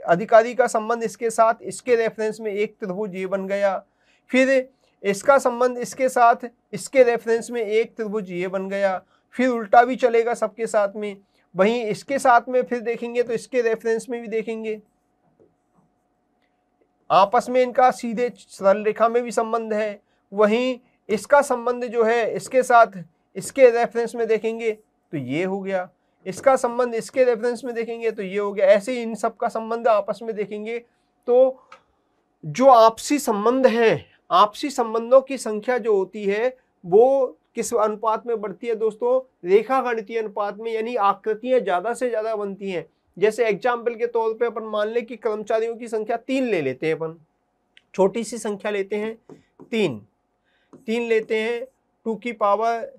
अधिकारी का संबंध इसके साथ, इसके रेफरेंस में एक त्रिभुज ये बन गया। फिर इसका संबंध इसके साथ, इसके रेफरेंस में एक त्रिभुज ये बन गया। फिर उल्टा भी चलेगा सबके साथ में। वहीं इसके साथ में फिर देखेंगे तो इसके रेफरेंस में भी देखेंगे, आपस में इनका सीधे सरल रेखा में भी संबंध है। वहीं इसका संबंध जो है इसके साथ, इसके रेफरेंस में देखेंगे तो ये हो गया। इसका संबंध इसके रेफरेंस में देखेंगे तो ये हो गया। ऐसे ही इन सब का संबंध आपस में देखेंगे तो जो आपसी संबंध है, आपसी संबंधों की संख्या जो होती है वो किस अनुपात में बढ़ती है दोस्तों? रेखा गणितीय अनुपात में, यानी आकृतियां ज्यादा से ज्यादा बनती हैं। जैसे एग्जाम्पल के तौर पे अपन मान ले कि कर्मचारियों की संख्या 3 ले लेते हैं, अपन छोटी सी संख्या लेते हैं, 3 लेते हैं। 2 की पावर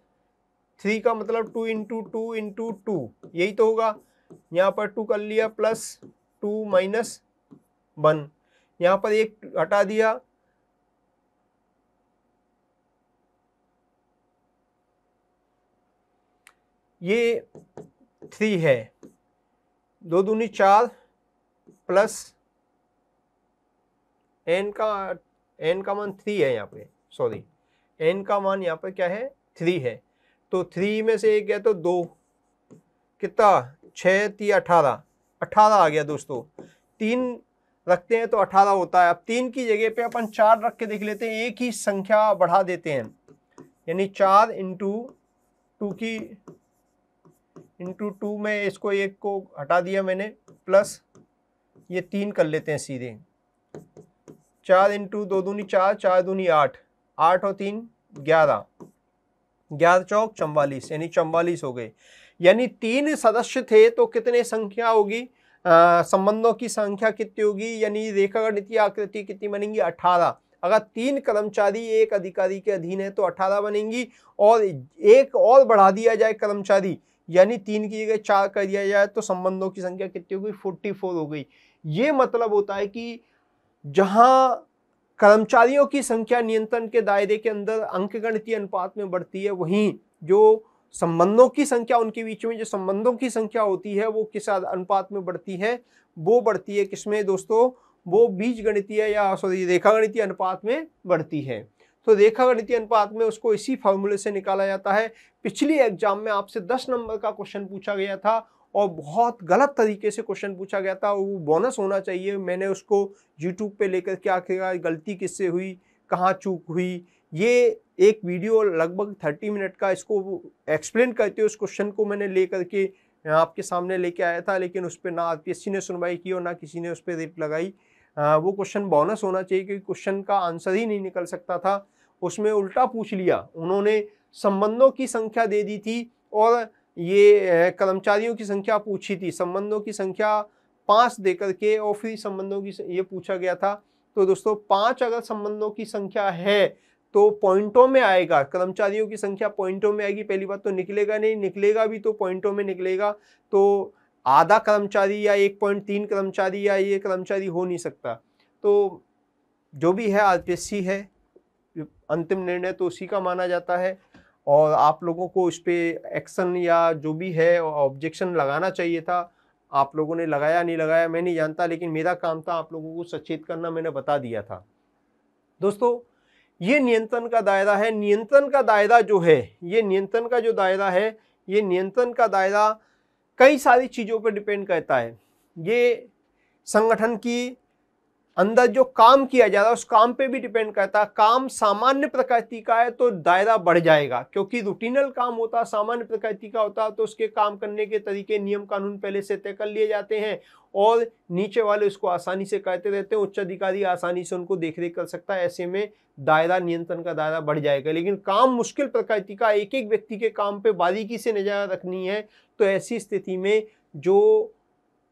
3 का मतलब 2 इंटू 2 इंटू 2, यही तो होगा। यहाँ पर 2 कर लिया, प्लस 2 माइनस 1, यहाँ पर एक हटा दिया, ये 3 है, 2 दूनी 4 प्लस n का मान 3 है यहाँ पे, सॉरी n का मान यहाँ पर क्या है? 3 है। तो 3 में से एक गया तो 2, कितना? 6 3 18 आ गया दोस्तों। 3 रखते हैं तो 18 होता है। अब 3 की जगह पे अपन 4 रख के देख लेते हैं, एक ही संख्या बढ़ा देते हैं, यानी 4 इंटू 2 में इसको एक को हटा दिया मैंने, प्लस ये 3 कर लेते हैं सीधे। 4 इंटू 2 दूनी 4, 4 दूनी 8, 8 और 3 11, 11 चौक 44, यानी 44 हो गए। यानी 3 सदस्य थे तो कितने संख्या होगी? संबंधों की संख्या कितनी होगी? यानी रेखागणितीय आकृति कितनी बनेंगी? 18। अगर 3 कर्मचारी एक अधिकारी के अधीन है तो 18 बनेंगी। और एक और बढ़ा दिया जाए कर्मचारी, यानी 3 की जगह 4 कर दिया जाए तो संबंधों की संख्या कितनी हो गई? 44 हो गई। ये मतलब होता है कि जहां कर्मचारियों की संख्या नियंत्रण के दायरे के अंदर अंकगणितीय अनुपात में बढ़ती है, वहीं जो संबंधों की संख्या, उनके बीच में जो संबंधों की संख्या होती है वो किस अनुपात में बढ़ती है? वो बढ़ती है किसमें दोस्तों? वो बीजगणितीय या रेखागणितीय अनुपात में बढ़ती है। तो रेखागणितीय अनुपात में उसको इसी फॉर्मूले से निकाला जाता है। पिछली एग्जाम में आपसे 10 नंबर का क्वेश्चन पूछा गया था और बहुत गलत तरीके से क्वेश्चन पूछा गया था, वो बोनस होना चाहिए। मैंने उसको यूट्यूब पे लेकर क्या किया, गलती किससे हुई, कहाँ चूक हुई, ये एक वीडियो लगभग 30 मिनट का इसको एक्सप्लेन करते हुए उस क्वेश्चन को मैंने लेकर के आपके सामने लेके आया था, लेकिन उस पर ना आरपीएससी ने सुनवाई की और ना किसी ने उस पर रेट लगाई। वो क्वेश्चन बोनस होना चाहिए क्योंकि क्वेश्चन का आंसर ही नहीं निकल सकता था। उसमें उल्टा पूछ लिया उन्होंने, संबंधों की संख्या दे दी थी और ये कर्मचारियों की संख्या पूछी थी। संबंधों की संख्या 5 दे करके और फिर संबंधों की ये पूछा गया था। तो दोस्तों 5 अगर संबंधों की संख्या है तो पॉइंटों में आएगा, कर्मचारियों की संख्या पॉइंटों में आएगी। पहली बात तो निकलेगा नहीं, निकलेगा भी तो पॉइंटों में निकलेगा। तो आधा कर्मचारी या 1.3 कर्मचारी या ये कर्मचारी हो नहीं सकता। तो जो भी है आरपीएससी है, अंतिम निर्णय तो उसी का माना जाता है और आप लोगों को इस पे एक्शन या जो भी है ऑब्जेक्शन लगाना चाहिए था। आप लोगों ने लगाया नहीं लगाया मैं नहीं जानता, लेकिन मेरा काम था आप लोगों को सचेत करना, मैंने बता दिया था। दोस्तों ये नियंत्रण का दायरा है। नियंत्रण का दायरा जो है, ये नियंत्रण का जो दायरा है, ये नियंत्रण का दायरा कई सारी चीज़ों पर डिपेंड करता है। ये संगठन की अंदर जो काम किया जा रहा है उस काम पे भी डिपेंड करता है। काम सामान्य प्रकृति का है तो दायरा बढ़ जाएगा, क्योंकि रूटीनल काम होता है, सामान्य प्रकृति का होता है तो उसके काम करने के तरीके, नियम कानून पहले से तय कर लिए जाते हैं और नीचे वाले उसको आसानी से करते रहते हैं, उच्च अधिकारी आसानी से उनको देखरेख कर सकता है। ऐसे में दायरा, नियंत्रण का दायरा बढ़ जाएगा। लेकिन काम मुश्किल प्रकृति का, एक एक व्यक्ति के काम पे बारीकी से नजर रखनी है, तो ऐसी स्थिति में जो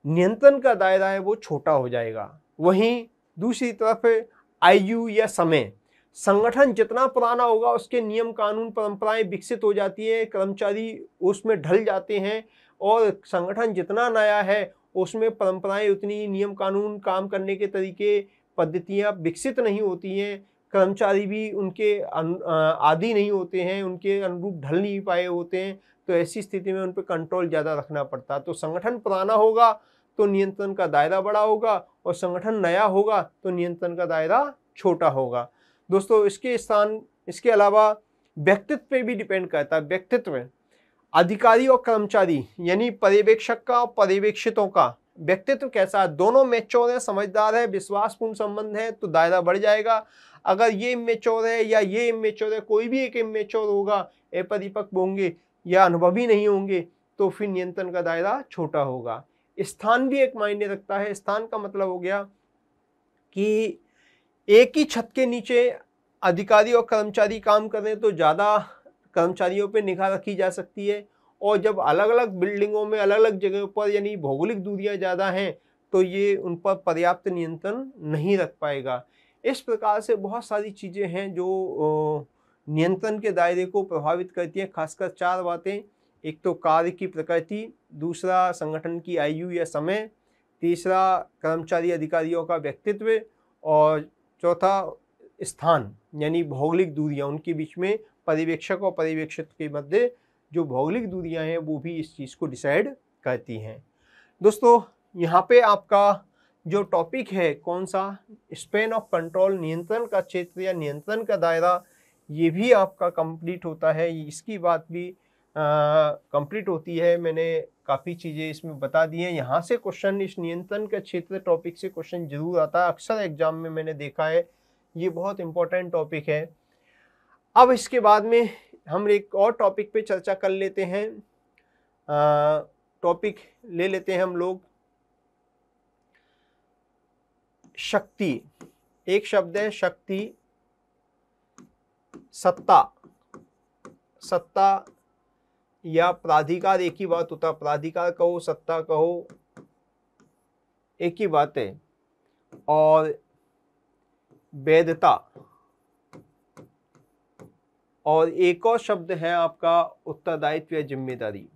नियंत्रण का दायरा है वो छोटा हो जाएगा। वहीं दूसरी तरफ आयु या समय, संगठन जितना पुराना होगा उसके नियम कानून परंपराएं विकसित हो जाती है, कर्मचारी उसमें ढल जाते हैं, और संगठन जितना नया है उसमें परंपराएं उतनी, नियम कानून, काम करने के तरीके, पद्धतियां विकसित नहीं होती हैं, कर्मचारी भी उनके आदी नहीं होते हैं, उनके अनुरूप ढल नहीं पाए होते हैं, तो ऐसी स्थिति में उन पर कंट्रोल ज़्यादा रखना पड़ता है। तो संगठन पुराना होगा तो नियंत्रण का दायरा बड़ा होगा, और संगठन नया होगा तो नियंत्रण का दायरा छोटा होगा। दोस्तों इसके अलावा व्यक्तित्व पे भी डिपेंड करता है। व्यक्तित्व, अधिकारी और कर्मचारी यानी पर्यवेक्षक का और पर्यवेक्षितों का व्यक्तित्व कैसा है, दोनों मैच्योर है, समझदार है, विश्वासपूर्ण संबंध है तो दायरा बढ़ जाएगा। अगर ये इमेच्योर है या ये इमेच्योर है, कोई भी एक इमेच्योर होगा, अपरिपक्व होंगे या अनुभवी नहीं होंगे, तो फिर नियंत्रण का दायरा छोटा होगा। स्थान भी एक मायने रखता है। स्थान का मतलब हो गया कि एक ही छत के नीचे अधिकारी और कर्मचारी काम कर रहे हैं तो ज़्यादा कर्मचारियों पे निगाह रखी जा सकती है, और जब अलग अलग बिल्डिंगों में अलग अलग जगहों पर यानी भौगोलिक दूरियां ज़्यादा हैं तो ये उन पर पर्याप्त नियंत्रण नहीं रख पाएगा। इस प्रकार से बहुत सारी चीज़ें हैं जो नियंत्रण के दायरे को प्रभावित करती हैं। खासकर 4 बातें, एक तो कार्य की प्रकृति, दूसरा संगठन की आयु या समय, तीसरा कर्मचारी अधिकारियों का व्यक्तित्व, और चौथा स्थान यानी भौगोलिक दूरियां, उनके बीच में पर्यवेक्षक और पर्यवेक्षित के मध्य जो भौगोलिक दूरियां हैं वो भी इस चीज़ को डिसाइड करती हैं। दोस्तों यहाँ पे आपका जो टॉपिक है कौन सा, स्पेन ऑफ कंट्रोल, नियंत्रण का क्षेत्र या नियंत्रण का दायरा, ये भी आपका कंप्लीट होता है। इसकी बात भी कंप्लीट होती है। मैंने काफ़ी चीज़ें इसमें बता दी हैं। यहाँ से क्वेश्चन, इस नियंत्रण का क्षेत्र टॉपिक से क्वेश्चन जरूर आता है, अक्सर एग्जाम में मैंने देखा है। ये बहुत इंपॉर्टेंट टॉपिक है। अब इसके बाद में हम एक और टॉपिक पे चर्चा कर लेते हैं। टॉपिक ले लेते हैं हम लोग शक्ति। एक शब्द है शक्ति, सत्ता, सत्ता या प्राधिकार एक ही बात होता है। प्राधिकार कहो, सत्ता कहो, एक ही बात है। और वैधता, और एक और शब्द है आपका उत्तरदायित्व या जिम्मेदारी।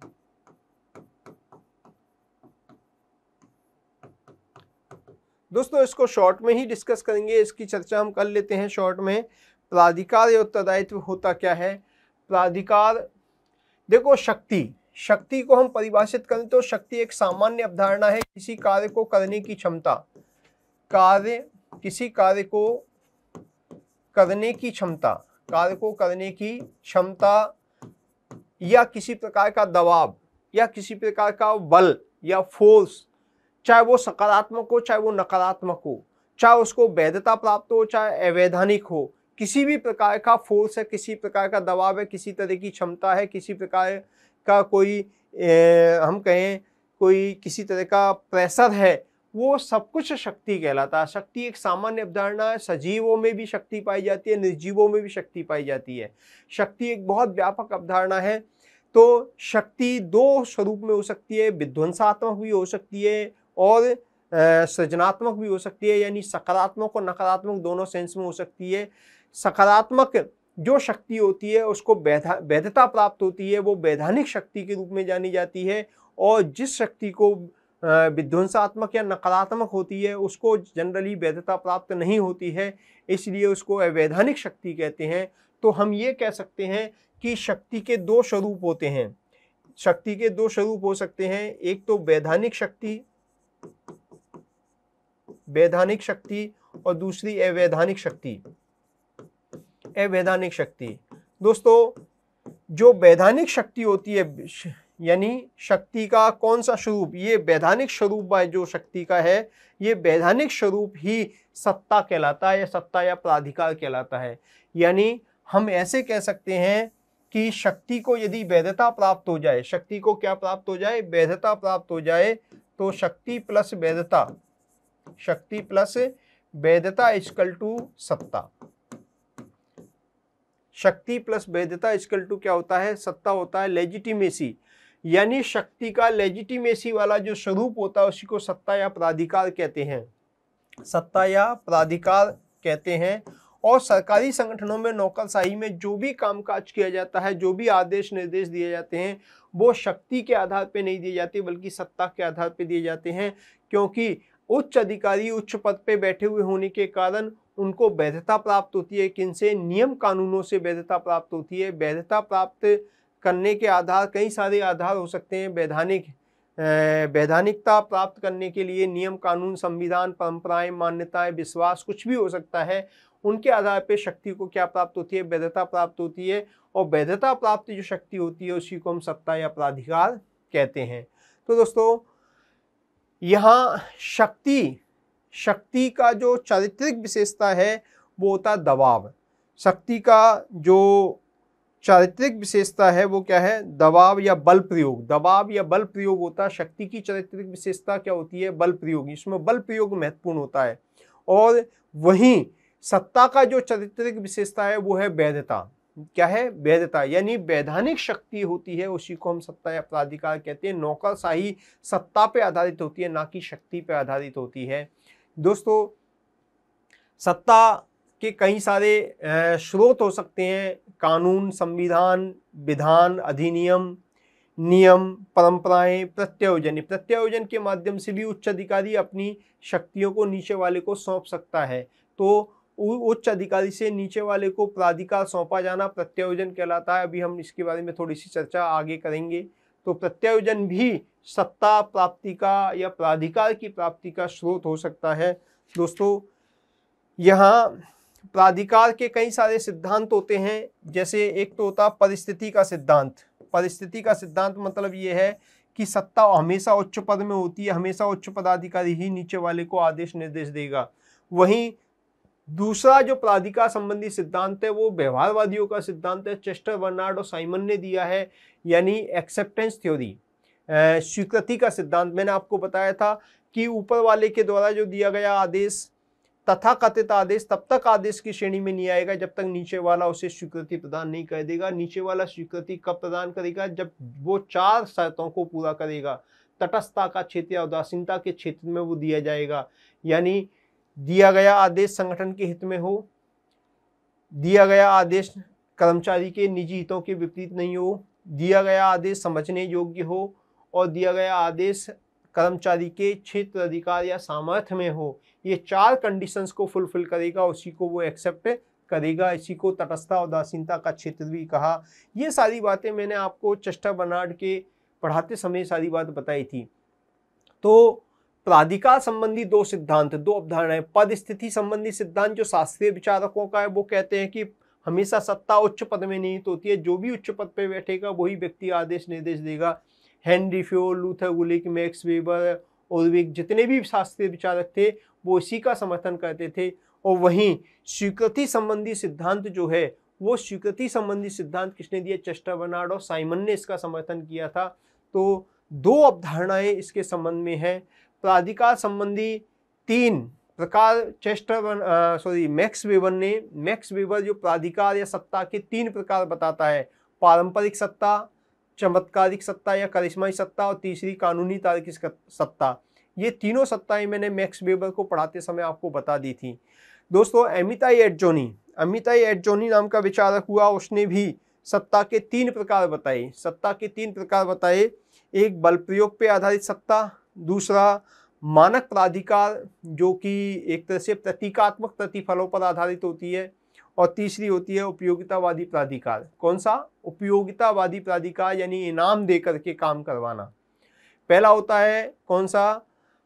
दोस्तों इसको शॉर्ट में ही डिस्कस करेंगे, इसकी चर्चा हम कर लेते हैं शॉर्ट में। प्राधिकार या उत्तरदायित्व होता क्या है? प्राधिकार, देखो शक्ति को हम परिभाषित करें तो शक्ति एक सामान्य अवधारणा है, किसी कार्य को करने की क्षमता, किसी कार्य को करने की क्षमता, या किसी प्रकार का दबाव या किसी प्रकार का बल या फोर्स, चाहे वो सकारात्मक हो चाहे वो नकारात्मक हो, चाहे उसको वैधता प्राप्त हो चाहे अवैधानिक हो, किसी भी प्रकार का फोर्स है, किसी प्रकार का दबाव है, किसी तरह की क्षमता है, किसी प्रकार का कोई हम कहें कोई किसी तरह का प्रेशर है, वो सब कुछ शक्ति कहलाता है। शक्ति एक सामान्य अवधारणा है। सजीवों में भी शक्ति पाई जाती है, निर्जीवों में भी शक्ति पाई जाती है। शक्ति एक बहुत व्यापक अवधारणा है। तो शक्ति 2 स्वरूप में हो सकती है, विध्वंसात्मक भी हो सकती है और सृजनात्मक भी हो सकती है, यानी सकारात्मक और नकारात्मक दोनों सेंस में हो सकती है। सकारात्मक जो शक्ति होती है उसको वैधता प्राप्त होती है, वो वैधानिक शक्ति के रूप में जानी जाती है, और जिस शक्ति को विध्वंसात्मक या नकारात्मक होती है उसको जनरली वैधता प्राप्त नहीं होती है, इसलिए उसको अवैधानिक शक्ति कहते हैं। तो हम ये कह सकते हैं कि शक्ति के 2 स्वरूप होते हैं। शक्ति के 2 स्वरूप हो सकते हैं, एक तो वैधानिक शक्ति और दूसरी अवैधानिक शक्ति। दोस्तों जो वैधानिक शक्ति होती है यानी शक्ति का कौन सा स्वरूप, ये वैधानिक स्वरूप जो शक्ति का है, ये वैधानिक स्वरूप ही सत्ता कहलाता है, या सत्ता या प्राधिकार कहलाता है। यानी हम ऐसे कह सकते हैं कि शक्ति को यदि वैधता प्राप्त हो जाए, शक्ति को क्या प्राप्त हो जाए, वैधता प्राप्त हो जाए, तो शक्ति प्लस वैधता, शक्ति प्लस वैधता इक्वल टू सत्ता। शक्ति प्लस वैधता इक्वल टू क्या होता है, सत्ता होता है, लेजिटिमेसी। यानी शक्ति का लेजिटिमेसी वाला जो स्वरूप होता है उसी को सत्ता या प्राधिकार कहते हैं, सत्ता या प्राधिकार कहते हैं। और सरकारी संगठनों में नौकरशाही में जो भी कामकाज किया जाता है, जो भी आदेश निर्देश दिए जाते हैं, वो शक्ति के आधार पे नहीं दिए जाते बल्कि सत्ता के आधार पे दिए जाते हैं, क्योंकि उच्च अधिकारी उच्च पद पे बैठे हुए होने के कारण उनको वैधता प्राप्त होती है। किनसे, नियम कानूनों से वैधता प्राप्त होती है। वैधता प्राप्त करने के आधार कई सारे आधार हो सकते हैं। वैधानिकता प्राप्त करने के लिए नियम कानून, संविधान, परंपराएं, मान्यताएं, विश्वास, कुछ भी हो सकता है। उनके आधार पे शक्ति को क्या प्राप्त होती है, वैधता प्राप्त होती है। और वैधता प्राप्त जो शक्ति होती है उसी को हम सत्ता या प्राधिकार कहते हैं। तो दोस्तों यहाँ शक्ति का जो चारित्रिक विशेषता है वो होता है दबाव। शक्ति का जो चारित्रिक विशेषता है वो क्या है, दबाव या बल प्रयोग। दबाव या बल प्रयोग होता है। शक्ति की चारित्रिक विशेषता क्या होती है, बल प्रयोग। इसमें बल प्रयोग महत्वपूर्ण होता है। और वहीं सत्ता का जो चारित्रिक विशेषता है वो है वैधता। क्या है, वैधता। यानी वैधानिक शक्ति होती है उसी को हम सत्ता या प्राधिकार कहते हैं। नौकरशाही सत्ता पे आधारित होती है, ना कि शक्ति पे आधारित होती है। दोस्तों सत्ता के कई सारे स्रोत हो सकते हैं, कानून, संविधान, विधान, अधिनियम, नियम, परंपराएं, प्रत्यायोजन। प्रत्यायोजन के माध्यम से भी उच्च अधिकारी अपनी शक्तियों को नीचे वाले को सौंप सकता है। तो उच्च अधिकारी से नीचे वाले को प्राधिकार सौंपा जाना प्रत्यायोजन कहलाता है। अभी हम इसके बारे में थोड़ी सी चर्चा आगे करेंगे। तो प्रत्यायोजन भी सत्ता प्राप्ति का या प्राधिकार की प्राप्ति का स्रोत हो सकता है। दोस्तों यहाँ प्राधिकार के कई सारे सिद्धांत होते हैं। जैसे एक तो होता परिस्थिति का सिद्धांत। परिस्थिति का सिद्धांत मतलब ये है कि सत्ता हमेशा उच्च पद में होती है, हमेशा उच्च पदाधिकारी ही नीचे वाले को आदेश निर्देश देगा। वहीं दूसरा जो प्राधिकार संबंधी सिद्धांत है वो व्यवहारवादियों का सिद्धांत है, चेस्टर बर्नार्ड और साइमन ने दिया है, यानी एक्सेप्टेंस थ्योरी, स्वीकृति का सिद्धांत। मैंने आपको बताया था कि ऊपर वाले के द्वारा जो दिया गया आदेश, तथाकथित आदेश, तब तक आदेश की श्रेणी में नहीं आएगा जब तक नीचे वाला उसे स्वीकृति प्रदान नहीं कर देगा। नीचे वाला स्वीकृति कब प्रदान करेगा, जब वो 4 शर्तों को पूरा करेगा। तटस्थता का क्षेत्र या उदासीनता के क्षेत्र में वो दिया जाएगा, यानी दिया गया आदेश संगठन के हित में हो, दिया गया आदेश कर्मचारी के निजी हितों के विपरीत नहीं हो, दिया गया आदेश समझने योग्य हो, और दिया गया आदेश कर्मचारी के क्षेत्र, अधिकार या सामर्थ्य में हो। ये 4 कंडीशंस को फुलफिल करेगा, उसी को वो एक्सेप्ट करेगा। इसी को तटस्थता, उदासीनता का क्षेत्र भी कहा। ये सारी बातें मैंने आपको चेस्टर बर्नार्ड के पढ़ाते समय सारी बात बताई थी। तो प्राधिकार संबंधी 2 सिद्धांत, 2 अवधारणाएं। पद स्थिति संबंधी सिद्धांत जो शास्त्रीय विचारकों का है, वो कहते हैं कि हमेशा सत्ता उच्च पद में निहित होती है, जो भी उच्च पद पे बैठेगा वही व्यक्ति आदेश निर्देश देगा। हेनरी फ्योल, लूथर गुलिक, मैक्स वेबर, ओल्विक, जितने भी शास्त्रीय विचारक थे वो इसी का समर्थन करते थे। और वहीं स्वीकृति संबंधी सिद्धांत जो है, वो स्वीकृति संबंधी सिद्धांत किसने दिया, चेस्टर बर्नार्ड और साइमन ने इसका समर्थन किया था। तो 2 अवधारणाएं इसके संबंध में है। प्राधिकार संबंधी 3 प्रकार मैक्स वेबर जो प्राधिकार या सत्ता के 3 प्रकार बताता है। पारंपरिक सत्ता, चमत्कारिक सत्ता या करिश्माई सत्ता, और तीसरी कानूनी तार्किक सत्ता। ये तीनों सत्ताएं मैंने मैक्स वेबर को पढ़ाते समय आपको बता दी थी। दोस्तों अमिताई एडजोनी नाम का विचारक हुआ, उसने भी सत्ता के 3 प्रकार बताए। सत्ता के 3 प्रकार बताए। एक बल प्रयोग पे आधारित सत्ता, दूसरा मानक प्राधिकार जो कि एक तरह से प्रतीकात्मक प्रतिफलों पर आधारित होती है, और तीसरी होती है उपयोगितावादी प्राधिकार। कौन सा, उपयोगितावादी प्राधिकार, यानी इनाम दे करके काम करवाना। पहला होता है कौन सा,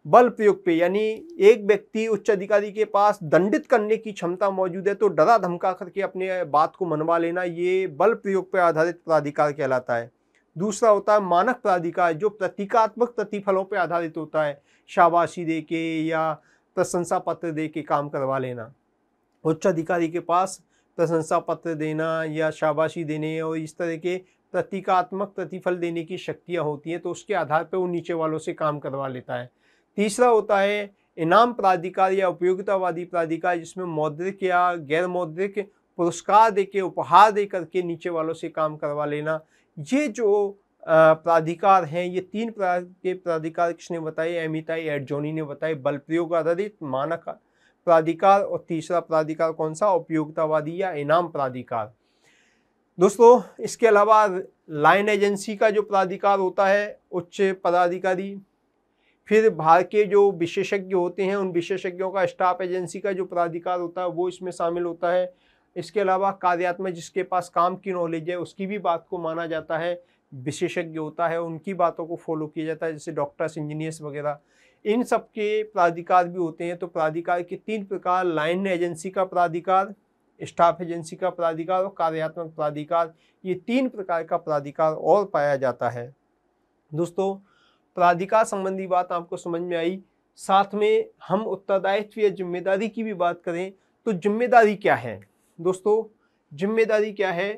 बल प्रयोग पे, यानी एक व्यक्ति उच्च अधिकारी के पास दंडित करने की क्षमता मौजूद है तो डरा धमका करके अपने बात को मनवा लेना, ये बल प्रयोग पे आधारित प्राधिकार कहलाता है। दूसरा होता है मानक प्राधिकार, जो प्रतीकात्मक प्रतिफलों पर आधारित होता है, शाबाशी दे के या प्रशंसा पत्र दे के काम करवा लेना। उच्च अधिकारी के पास प्रशंसा पत्र देना या शाबाशी देने और इस तरह के प्रतीकात्मक प्रतिफल देने की शक्तियाँ होती हैं, तो उसके आधार पर वो नीचे वालों से काम करवा लेता है। तीसरा होता है इनाम प्राधिकार या उपयोगितावादी प्राधिकार, जिसमें मौद्रिक या गैर मौद्रिक पुरस्कार देके, उपहार दे करके नीचे वालों से काम करवा लेना। ये जो प्राधिकार हैं, ये 3 प्रकार के प्राधिकार किसने बताए? एमिताई एडजोनी ने बताए। बल प्रयोग आधारित, मानक प्राधिकार, और तीसरा प्राधिकार कौन सा? उपयोगितावादी या इनाम प्राधिकार। दोस्तों, इसके अलावा लाइन एजेंसी का जो प्राधिकार होता है, उच्च पदाधिकारी, फिर बाहर के जो विशेषज्ञ होते हैं, उन विशेषज्ञों का स्टाफ एजेंसी का जो प्राधिकार होता है वो इसमें शामिल होता है। इसके अलावा कार्यात्मक, जिसके पास काम की नॉलेज है, उसकी भी बात को माना जाता है, विशेषज्ञ होता है, उनकी बातों को फॉलो किया जाता है, जैसे डॉक्टर्स, इंजीनियर्स वगैरह, इन सब के प्राधिकार भी होते हैं। तो प्राधिकार के 3 प्रकार, लाइन एजेंसी का प्राधिकार, स्टाफ एजेंसी का प्राधिकार और कार्यात्मक प्राधिकार, ये 3 प्रकार का प्राधिकार और पाया जाता है। दोस्तों, प्राधिकार संबंधी बात आपको समझ में आई। साथ में हम उत्तरदायित्व या जिम्मेदारी की भी बात करें तो जिम्मेदारी क्या है? दोस्तों, जिम्मेदारी क्या है?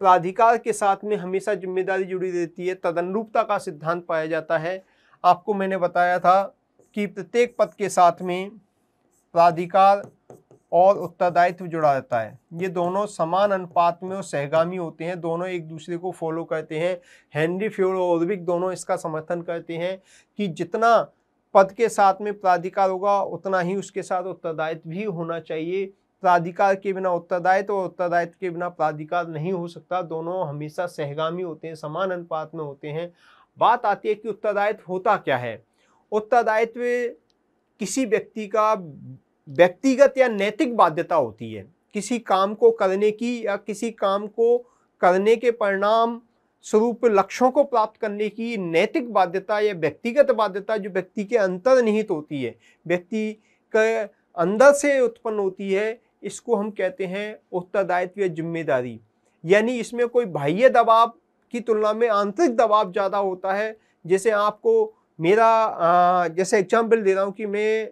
प्राधिकार के साथ में हमेशा जिम्मेदारी जुड़ी रहती है। तदनुरूपता का सिद्धांत पाया जाता है। आपको मैंने बताया था कि प्रत्येक पद के साथ में प्राधिकार और उत्तरदायित्व जुड़ा रहता है। ये दोनों समान अनुपात में और सहगामी होते हैं, दोनों एक दूसरे को फॉलो करते हैं। हेनरी फ्योर और ओरविक दोनों इसका समर्थन करते हैं कि जितना पद के साथ में प्राधिकार होगा उतना ही उसके साथ उत्तरदायित्व भी होना चाहिए। प्राधिकार के बिना उत्तरदायित्व और उत्तरदायित्व के बिना प्राधिकार नहीं हो सकता। दोनों हमेशा सहगामी होते हैं, समान अनुपात में होते हैं। बात आती है कि उत्तरदायित्व होता क्या है। उत्तरदायित्व किसी व्यक्ति का व्यक्तिगत या नैतिक बाध्यता होती है, किसी काम को करने की या किसी काम को करने के परिणाम स्वरूप लक्ष्यों को प्राप्त करने की नैतिक बाध्यता या व्यक्तिगत बाध्यता जो व्यक्ति के अंतर्निहित होती है, व्यक्ति के अंदर से उत्पन्न होती है, इसको हम कहते हैं उत्तरदायित्व या जिम्मेदारी। यानी इसमें कोई बाह्य दबाव की तुलना में आंतरिक दबाव ज़्यादा होता है। जैसे आपको मेरा जैसे एग्जाम्पल दे रहा हूँ कि मैं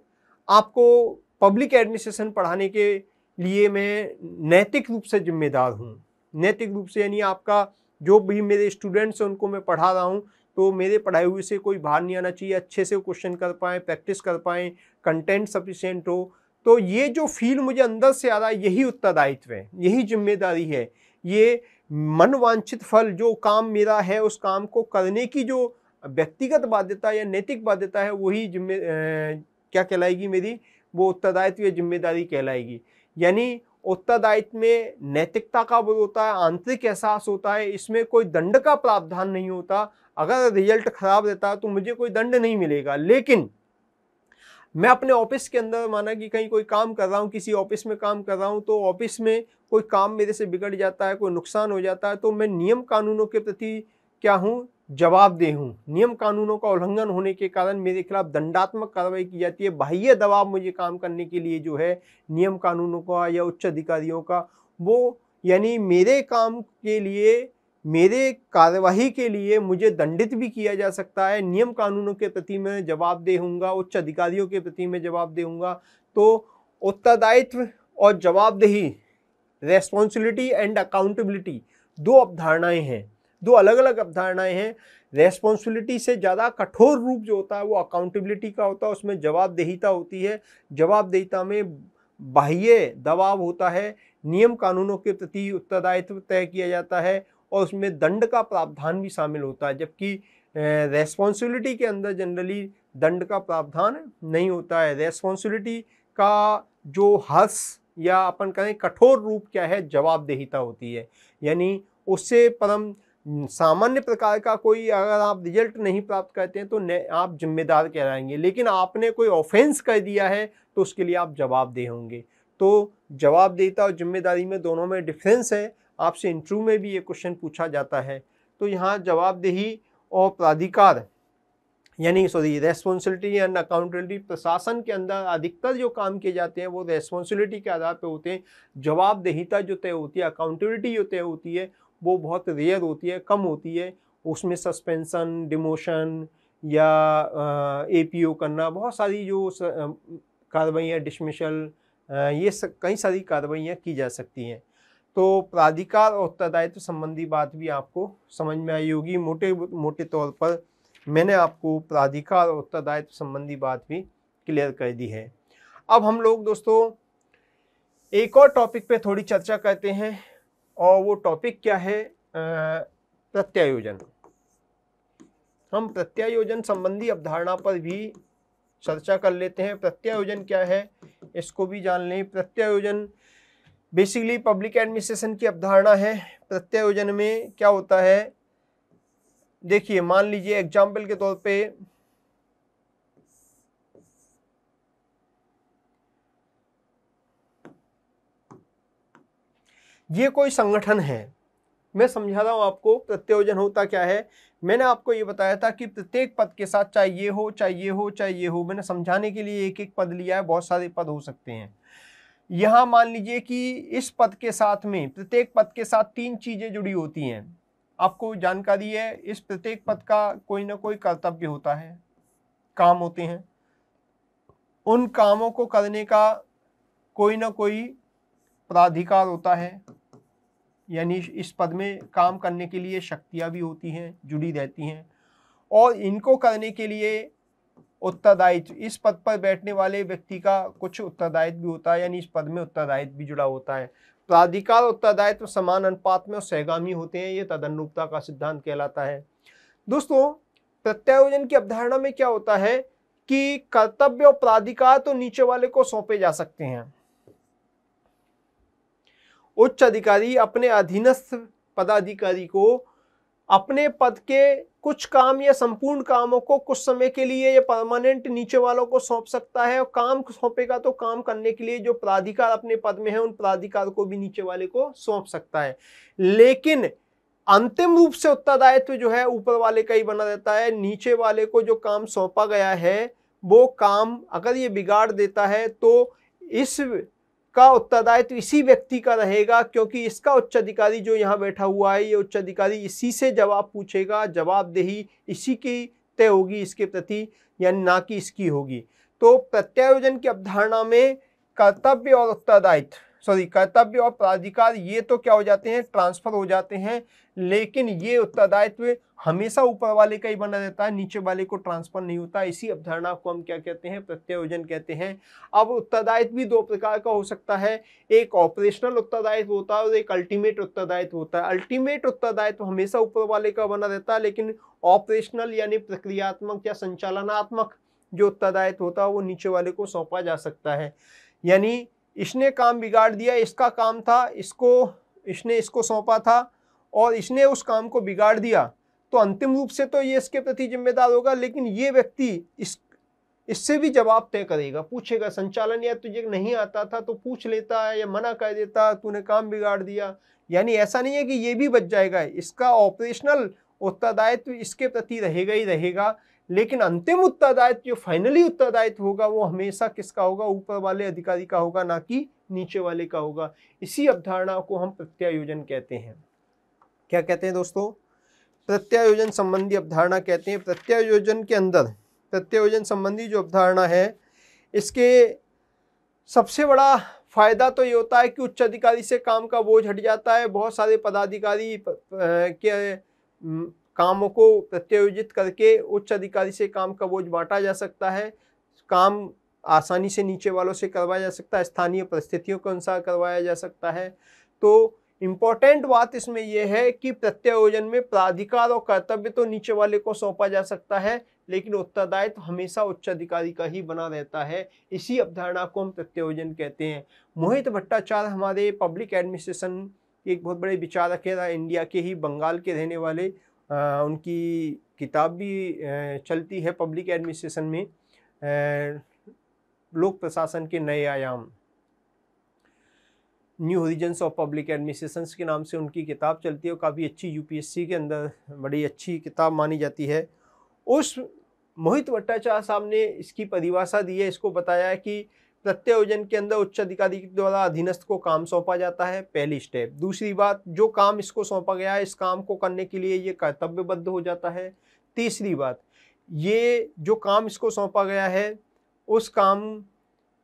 आपको पब्लिक एडमिनिस्ट्रेशन पढ़ाने के लिए मैं नैतिक रूप से जिम्मेदार हूँ। नैतिक रूप से यानी आपका जो भी मेरे स्टूडेंट्स हैं उनको मैं पढ़ा रहा हूँ, तो मेरे पढ़ाए हुए से कोई बाहर नहीं आना चाहिए, अच्छे से क्वेश्चन कर पाएँ, प्रैक्टिस कर पाएँ, कंटेंट सफिशिएंट हो। तो ये जो फील मुझे अंदर से आ रहा है, यही उत्तरदायित्व है, यही जिम्मेदारी है। ये मनवांछित फल जो काम मेरा है, उस काम को करने की जो व्यक्तिगत बाध्यता या नैतिक बाध्यता है, वही क्या कहलाएगी मेरी? वो उत्तरदायित्व या जिम्मेदारी कहलाएगी। यानी उत्तरदायित्व में नैतिकता का बोध होता है, आंतरिक एहसास होता है, इसमें कोई दंड का प्रावधान नहीं होता। अगर रिजल्ट खराब रहता है तो मुझे कोई दंड नहीं मिलेगा, लेकिन मैं अपने ऑफिस के अंदर माना कि कहीं कोई काम कर रहा हूँ, किसी ऑफिस में काम कर रहा हूँ, तो ऑफिस में कोई काम मेरे से बिगड़ जाता है, कोई नुकसान हो जाता है, तो मैं नियम कानूनों के प्रति क्या हूँ? जवाबदेह हूँ। नियम कानूनों का उल्लंघन होने के कारण मेरे खिलाफ दंडात्मक कार्रवाई की जाती है। बाह्य दबाव मुझे काम करने के लिए जो है नियम कानूनों का या उच्च अधिकारियों का, वो यानी मेरे काम के लिए, मेरे कार्यवाही के लिए मुझे दंडित भी किया जा सकता है। नियम कानूनों के प्रति मैं जवाबदेह हूँगा, उच्च अधिकारियों के प्रति मैं जवाबदेह हूँगा। तो उत्तरदायित्व और जवाबदेही, रेस्पॉन्सिबिलिटी एंड अकाउंटेबिलिटी, 2 अवधारणाएं हैं, 2 अलग अलग अवधारणाएं हैं। रेस्पॉन्सिबिलिटी से ज़्यादा कठोर रूप जो होता है वो अकाउंटेबिलिटी का होता है, उसमें जवाबदेहिता होती है। जवाबदेहिता में बाह्य दबाव होता है, नियम कानूनों के प्रति उत्तरदायित्व तय किया जाता है और उसमें दंड का प्रावधान भी शामिल होता है, जबकि रेस्पॉन्सिबिलिटी के अंदर जनरली दंड का प्रावधान नहीं होता है। रेस्पॉन्सिबिलिटी का जो हर्ष या अपन कहें कठोर रूप क्या है? जवाबदेहिता होती है। यानी उससे परम सामान्य प्रकार का कोई, अगर आप रिजल्ट नहीं प्राप्त करते हैं तो आप जिम्मेदार कहलाएंगे, लेकिन आपने कोई ऑफेंस कर दिया है तो उसके लिए आप जवाबदेह होंगे। तो जवाबदेहिता और जिम्मेदारी में दोनों में डिफरेंस है। आपसे इंटरव्यू में भी ये क्वेश्चन पूछा जाता है। तो यहाँ जवाबदेही और प्राधिकार यानी रेस्पॉन्सिबिलिटी एंड अकाउंटेबिलिटी, प्रशासन के अंदर अधिकतर जो काम किए जाते हैं वो रेस्पॉन्सिबिलिटी के आधार पर होते हैं। जवाबदेहिता जो तय होती है, अकाउंटेबिलिटी जो तय होती है, वो बहुत रेयर होती है, कम होती है। उसमें सस्पेंशन, डिमोशन या एपीओ करना, बहुत सारी जो कार्रवाइयाँ, डिसमिसल, ये कई सारी कार्रवाइयाँ की जा सकती हैं। तो प्राधिकार और उत्तरदायित्व संबंधी बात भी आपको समझ में आई होगी। मोटे मोटे तौर पर मैंने आपको प्राधिकार और उत्तरदायित्व संबंधी बात भी क्लियर कर दी है। अब हम लोग दोस्तों एक और टॉपिक पे थोड़ी चर्चा करते हैं, और वो टॉपिक क्या है? प्रत्यायोजन। हम प्रत्यायोजन संबंधी अवधारणा पर भी चर्चा कर लेते हैं। प्रत्यायोजन क्या है इसको भी जान लें। प्रत्यायोजन बेसिकली पब्लिक एडमिनिस्ट्रेशन की अवधारणा है। प्रत्यायोजन में क्या होता है, देखिए मान लीजिए एग्जाम्पल के तौर पे ये कोई संगठन है, मैं समझा रहा हूं आपको प्रत्यायोजन होता क्या है। मैंने आपको ये बताया था कि प्रत्येक पद के साथ चाहे ये हो, चाहे ये हो, चाहे ये हो, मैंने समझाने के लिए एक एक पद लिया है, बहुत सारे पद हो सकते हैं। यहां मान लीजिए कि इस पद के साथ में, प्रत्येक पद के साथ 3 चीजें जुड़ी होती हैं। आपको जानकारी है, इस प्रत्येक पद का कोई ना कोई कर्तव्य होता है, काम होते हैं। उन कामों को करने का कोई ना कोई प्राधिकार होता है, यानी इस पद में काम करने के लिए शक्तियां भी होती हैं, जुड़ी रहती हैं, और इनको करने के लिए उत्तरदायित्व, इस पद पर बैठने वाले व्यक्ति का कुछ उत्तरदायित्व भी होता है, यानी इस पद में उत्तरदायित्व भी जुड़ा होता है। प्राधिकार उत्तरदायित्व समान अनुपात में और सहगामी होते हैं, ये तदनुरूपता का सिद्धांत कहलाता है। दोस्तों प्रत्यायोजन की अवधारणा में क्या होता है कि कर्तव्य और प्राधिकार तो नीचे वाले को सौंपे जा सकते हैं। उच्च अधिकारी अपने अधीनस्थ पदाधिकारी को अपने पद के कुछ काम या संपूर्ण कामों को कुछ समय के लिए या परमानेंट नीचे वालों को सौंप सकता है, और काम सौंपेगा तो काम करने के लिए जो प्राधिकार अपने पद में है उन प्राधिकार को भी नीचे वाले को सौंप सकता है। लेकिन अंतिम रूप से उत्तरदायित्व जो है ऊपर वाले का ही बना रहता है। नीचे वाले को जो काम सौंपा गया है वो काम अगर ये बिगाड़ देता है तो इस का उत्तरदायित्व इसी व्यक्ति का रहेगा, क्योंकि इसका उच्च अधिकारी जो यहाँ बैठा हुआ है, ये उच्च अधिकारी इसी से जवाब पूछेगा, जवाबदेही इसी की तय होगी इसके प्रति, यानी ना कि इसकी होगी। तो प्रत्यायोजन की अवधारणा में कर्तव्य और उत्तरदायित्व, कर्तव्य और प्राधिकार ये तो क्या हो जाते हैं, ट्रांसफर हो जाते हैं, लेकिन ये उत्तरदायित्व हमेशा ऊपर वाले का ही बना रहता है, नीचे वाले को ट्रांसफर नहीं होता। इसी अवधारणा को हम क्या कहते हैं, प्रत्यायोजन कहते हैं। अब उत्तरदायित्व भी 2 प्रकार का हो सकता है, एक ऑपरेशनल उत्तरदायित्व होता है और एक अल्टीमेट उत्तरदायित्व होता है। अल्टीमेट उत्तरदायित्व हमेशा ऊपर वाले का बना रहता है, लेकिन ऑपरेशनल यानी प्रक्रियात्मक या संचालनात्मक जो उत्तरदायित्व होता है वो नीचे वाले को सौंपा जा सकता है। यानी इसने काम बिगाड़ दिया, इसका काम था, इसने इसको सौंपा था और इसने उस काम को बिगाड़ दिया, तो अंतिम रूप से तो ये इसके प्रति जिम्मेदार होगा, लेकिन ये व्यक्ति इससे भी जवाब तय करेगा, पूछेगा। संचालन या तुझे नहीं आता था तो पूछ लेता है या मना कर देता, तूने काम बिगाड़ दिया। यानी ऐसा नहीं है कि ये भी बच जाएगा, इसका ऑपरेशनल उत्तरदायित्व इसके प्रति रहेगा ही रहेगा, लेकिन अंतिम उत्तरदायित्व जो फाइनली उत्तरदायित्व होगा वो हमेशा किसका होगा, ऊपर वाले अधिकारी का होगा, ना कि नीचे वाले का होगा। इसी अवधारणा को हम प्रत्यायोजन कहते हैं। क्या कहते हैं दोस्तों, प्रत्यायोजन संबंधी अवधारणा कहते हैं। प्रत्यायोजन के अंदर प्रत्यायोजन संबंधी जो अवधारणा है, इसके सबसे बड़ा फायदा तो ये होता है कि उच्च अधिकारी से काम का बोझ हट जाता है। बहुत सारे पदाधिकारी के कामों को प्रत्यायोजित करके उच्च अधिकारी से काम का बोझ बांटा जा सकता है, काम आसानी से नीचे वालों से करवाया जा सकता है, स्थानीय परिस्थितियों के अनुसार करवाया जा सकता है। तो इम्पोर्टेंट बात इसमें यह है कि प्रत्यायोजन में प्राधिकार और कर्तव्य तो नीचे वाले को सौंपा जा सकता है, लेकिन उत्तरदायित्व हमेशा उच्च अधिकारी का ही बना रहता है। इसी अवधारणा को हम प्रत्यायोजन कहते हैं। मोहित भट्टाचार्य हमारे पब्लिक एडमिनिस्ट्रेशन के एक बहुत बड़े विचारक है, इंडिया के ही, बंगाल के रहने वाले। उनकी किताब भी चलती है पब्लिक एडमिनिस्ट्रेशन में, लोक प्रशासन के नए आयाम, new horizons of public administration के नाम से उनकी किताब चलती है, और काफ़ी अच्छी यूपीएससी के अंदर बड़ी अच्छी किताब मानी जाती है। उस मोहित भट्टाचार्य साहब ने इसकी परिभाषा दी है, इसको बताया है कि प्रत्यायोजन के अंदर उच्च अधिकारी के द्वारा अधीनस्थ को काम सौंपा जाता है, पहली स्टेप। दूसरी बात, जो काम इसको सौंपा गया है इस काम को करने के लिए ये कर्तव्यबद्ध हो जाता है। तीसरी बात, ये जो काम इसको सौंपा गया है उस काम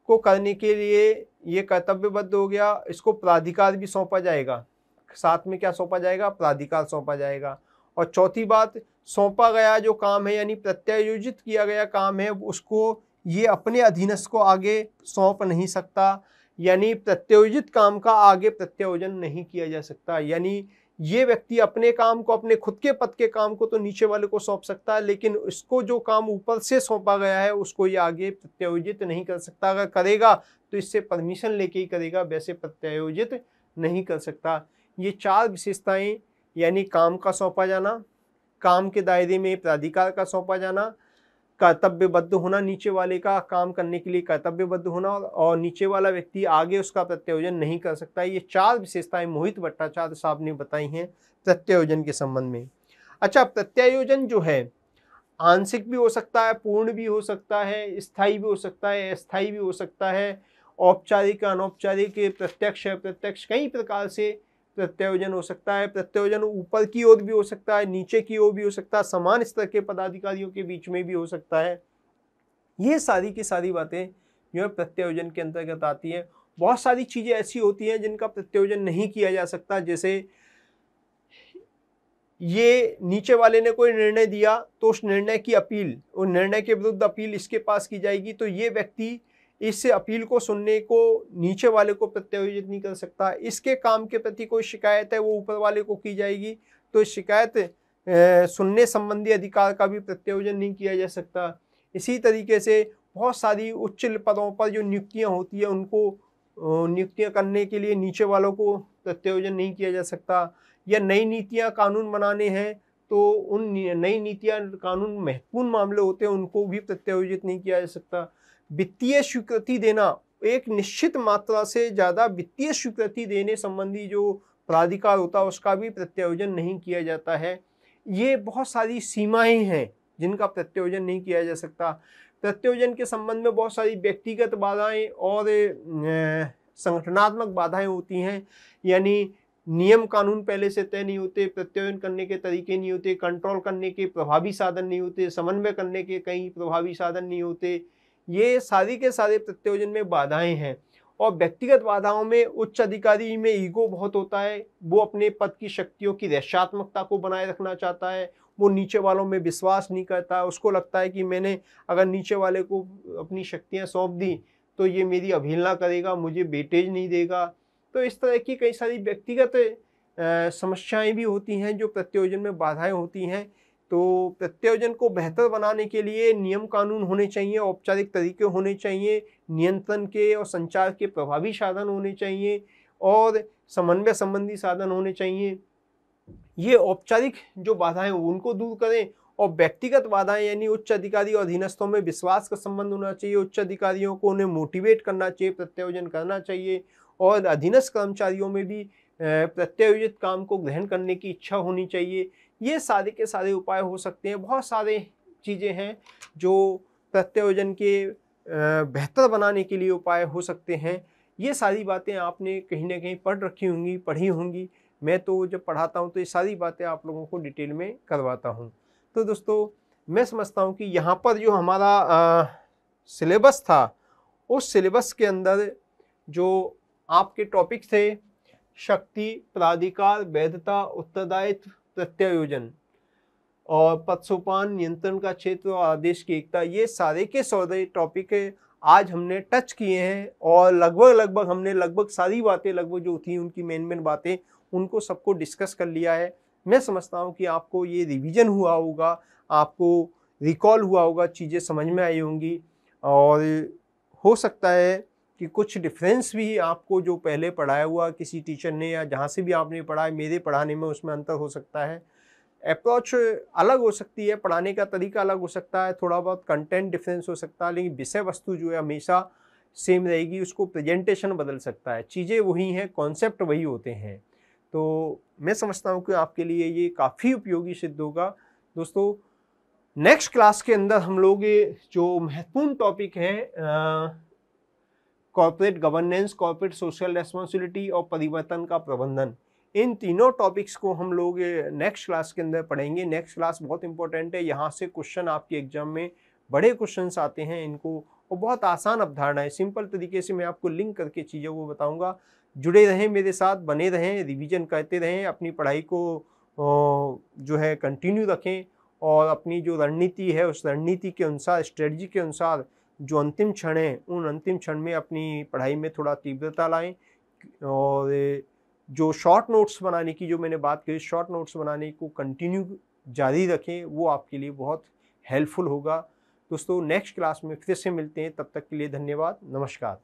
को करने के लिए ये कर्तव्यबद्ध हो गया, इसको प्राधिकार भी सौंपा जाएगा। साथ में क्या सौंपा जाएगा? प्राधिकार सौंपा जाएगा। और चौथी बात, सौंपा गया जो काम है यानी प्रत्यायोजित किया गया काम है उसको ये अपने अधीनस्थ को आगे सौंप नहीं सकता, यानी प्रत्यायोजित काम का आगे प्रत्यायोजन नहीं किया जा सकता। यानी ये व्यक्ति अपने काम को, अपने खुद के पद के काम को तो नीचे वाले को सौंप सकता है, लेकिन इसको जो काम ऊपर से सौंपा गया है उसको ये आगे प्रत्यायोजित नहीं कर सकता। अगर करेगा तो इससे परमिशन लेके ही करेगा, वैसे प्रत्यायोजित नहीं कर सकता। ये चार विशेषताएं यानी काम का सौंपा जाना, काम के दायरे में प्राधिकार का सौंपा जाना, कर्तव्यबद्ध होना, नीचे वाले का काम करने के लिए कर्तव्यबद्ध होना, और नीचे वाला व्यक्ति आगे उसका प्रत्यायोजन नहीं कर सकता। ये चार विशेषताएं मोहित भट्टाचार्य साहब ने बताई हैं प्रत्यायोजन के संबंध में। अच्छा, प्रत्यायोजन जो है आंशिक भी हो सकता है, पूर्ण भी हो सकता है, स्थायी भी हो सकता है, अस्थायी भी हो सकता है, औपचारिक, अनौपचारिक, प्रत्यक्ष, अप्रत्यक्ष, कई प्रकार से प्रत्यायोजन हो सकता है। प्रत्यायोजन ऊपर की ओर भी हो सकता है, नीचे की ओर भी हो सकता है, समान स्तर के पदाधिकारियों के बीच में भी हो सकता है। ये सारी की सारी बातें जो है प्रत्यायोजन के अंतर्गत आती है। बहुत सारी चीजें ऐसी होती हैं जिनका प्रत्यायोजन नहीं किया जा सकता, जैसे ये नीचे वाले ने कोई निर्णय दिया तो उस निर्णय की अपील, उस निर्णय के विरुद्ध अपील इसके पास की जाएगी, तो ये व्यक्ति इस अपील को सुनने को नीचे वाले को प्रत्यायोजित नहीं कर सकता। इसके काम के प्रति कोई शिकायत है वो ऊपर वाले को की जाएगी, तो शिकायत सुनने संबंधी अधिकार का भी प्रत्यायोजन नहीं किया जा सकता। इसी तरीके से बहुत सारी उच्च पदों पर जो नियुक्तियां होती है उनको नियुक्तियां करने के लिए नीचे वालों को प्रत्यायोजन नहीं किया जा सकता। या नई नीतियां कानून बनाने हैं तो उन नई नीतियां कानून महत्वपूर्ण मामले होते हैं उनको भी प्रत्यायोजित नहीं किया जा सकता। वित्तीय स्वीकृति देना, एक निश्चित मात्रा से ज़्यादा वित्तीय स्वीकृति देने संबंधी जो प्राधिकार होता है उसका भी प्रत्यायोजन नहीं किया जाता है। ये बहुत सारी सीमाएं हैं जिनका प्रत्यायोजन नहीं किया जा सकता। प्रत्यायोजन के संबंध में बहुत सारी व्यक्तिगत बाधाएं और संगठनात्मक बाधाएं होती हैं, यानी नियम कानून पहले से तय नहीं होते, प्रत्यायोजन करने के तरीके नहीं होते, कंट्रोल करने के प्रभावी साधन नहीं होते, समन्वय करने के कई प्रभावी साधन नहीं होते। ये सारी के सारे प्रत्यायोजन में बाधाएं हैं। और व्यक्तिगत बाधाओं में उच्च अधिकारी में ईगो बहुत होता है, वो अपने पद की शक्तियों की रक्षात्मकता को बनाए रखना चाहता है, वो नीचे वालों में विश्वास नहीं करता। उसको लगता है कि मैंने अगर नीचे वाले को अपनी शक्तियां सौंप दी तो ये मेरी अवहेलना करेगा, मुझे वेटेज नहीं देगा। तो इस तरह की कई सारी व्यक्तिगत समस्याएं भी होती हैं जो प्रत्यायोजन में बाधाएं होती हैं। तो प्रत्यायोजन को बेहतर बनाने के लिए नियम कानून होने चाहिए, औपचारिक तरीके होने चाहिए, नियंत्रण के और संचार के प्रभावी साधन होने चाहिए और समन्वय संबंधी साधन होने चाहिए। ये औपचारिक जो बाधाएं उनको दूर करें, और व्यक्तिगत बाधाएं यानी उच्च अधिकारी और अधीनस्थों में विश्वास का संबंध होना चाहिए। उच्च अधिकारियों को उन्हें मोटिवेट करना चाहिए, प्रत्यायोजन करना चाहिए, और अधीनस्थ कर्मचारियों में भी प्रत्यायोजित काम को ग्रहण करने की इच्छा होनी चाहिए। ये सारे के सारे उपाय हो सकते हैं। बहुत सारे चीज़ें हैं जो प्रत्यायोजन के बेहतर बनाने के लिए उपाय हो सकते हैं। ये सारी बातें आपने कहीं ना कहीं पढ़ रखी होंगी, पढ़ी होंगी। मैं तो जब पढ़ाता हूँ तो ये सारी बातें आप लोगों को डिटेल में करवाता हूँ। तो दोस्तों, मैं समझता हूँ कि यहाँ पर जो हमारा सिलेबस था, उस सिलेबस के अंदर जो आपके टॉपिक थे शक्ति, प्राधिकार, वैधता, उत्तरदायित्व, प्रत्यायोजन और पदसोपान, नियंत्रण का क्षेत्र और आदेश की एकता, ये सारे के सारे टॉपिक आज हमने टच किए हैं। और लगभग हमने सारी बातें जो थी उनकी मेन बातें उनको सबको डिस्कस कर लिया है। मैं समझता हूँ कि आपको ये रिवीजन हुआ होगा, आपको रिकॉल हुआ होगा, चीज़ें समझ में आई होंगी, और हो सकता है कि कुछ डिफरेंस भी आपको जो पहले पढ़ाया हुआ किसी टीचर ने या जहाँ से भी आपने पढ़ा है, मेरे पढ़ाने में उसमें अंतर हो सकता है। अप्रोच अलग हो सकती है, पढ़ाने का तरीका अलग हो सकता है, थोड़ा बहुत कंटेंट डिफरेंस हो सकता है, लेकिन विषय वस्तु जो है हमेशा सेम रहेगी। उसको प्रेजेंटेशन बदल सकता है, चीज़ें वही हैं, कॉन्सेप्ट वही होते हैं। तो मैं समझता हूँ कि आपके लिए ये काफ़ी उपयोगी सिद्ध होगा। दोस्तों, नेक्स्ट क्लास के अंदर हम लोग जो महत्वपूर्ण टॉपिक है corporate governance, corporate social responsibility और परिवर्तन का प्रबंधन। इन तीनों टॉपिक्स को हम लोग नेक्स्ट क्लास के अंदर पढ़ेंगे। नेक्स्ट क्लास बहुत इंपॉर्टेंट है, यहाँ से क्वेश्चन आपके एग्जाम में बड़े क्वेश्चंस आते हैं इनको, और बहुत आसान अवधारणा है, सिंपल तरीके से मैं आपको लिंक करके चीज़ों को बताऊंगा। जुड़े रहें मेरे साथ, बने रहें, रिवीजन करते रहें, अपनी पढ़ाई को जो है कंटिन्यू रखें, और अपनी जो रणनीति है उस रणनीति के अनुसार, स्ट्रेटजी के अनुसार जो अंतिम क्षण है उन अंतिम क्षण में अपनी पढ़ाई में थोड़ा तीव्रता लाएं। और जो शॉर्ट नोट्स बनाने की जो मैंने बात करी, शॉर्ट नोट्स बनाने को कंटिन्यू जारी रखें, वो आपके लिए बहुत हेल्पफुल होगा। दोस्तों नेक्स्ट क्लास में फिर से मिलते हैं, तब तक के लिए धन्यवाद, नमस्कार।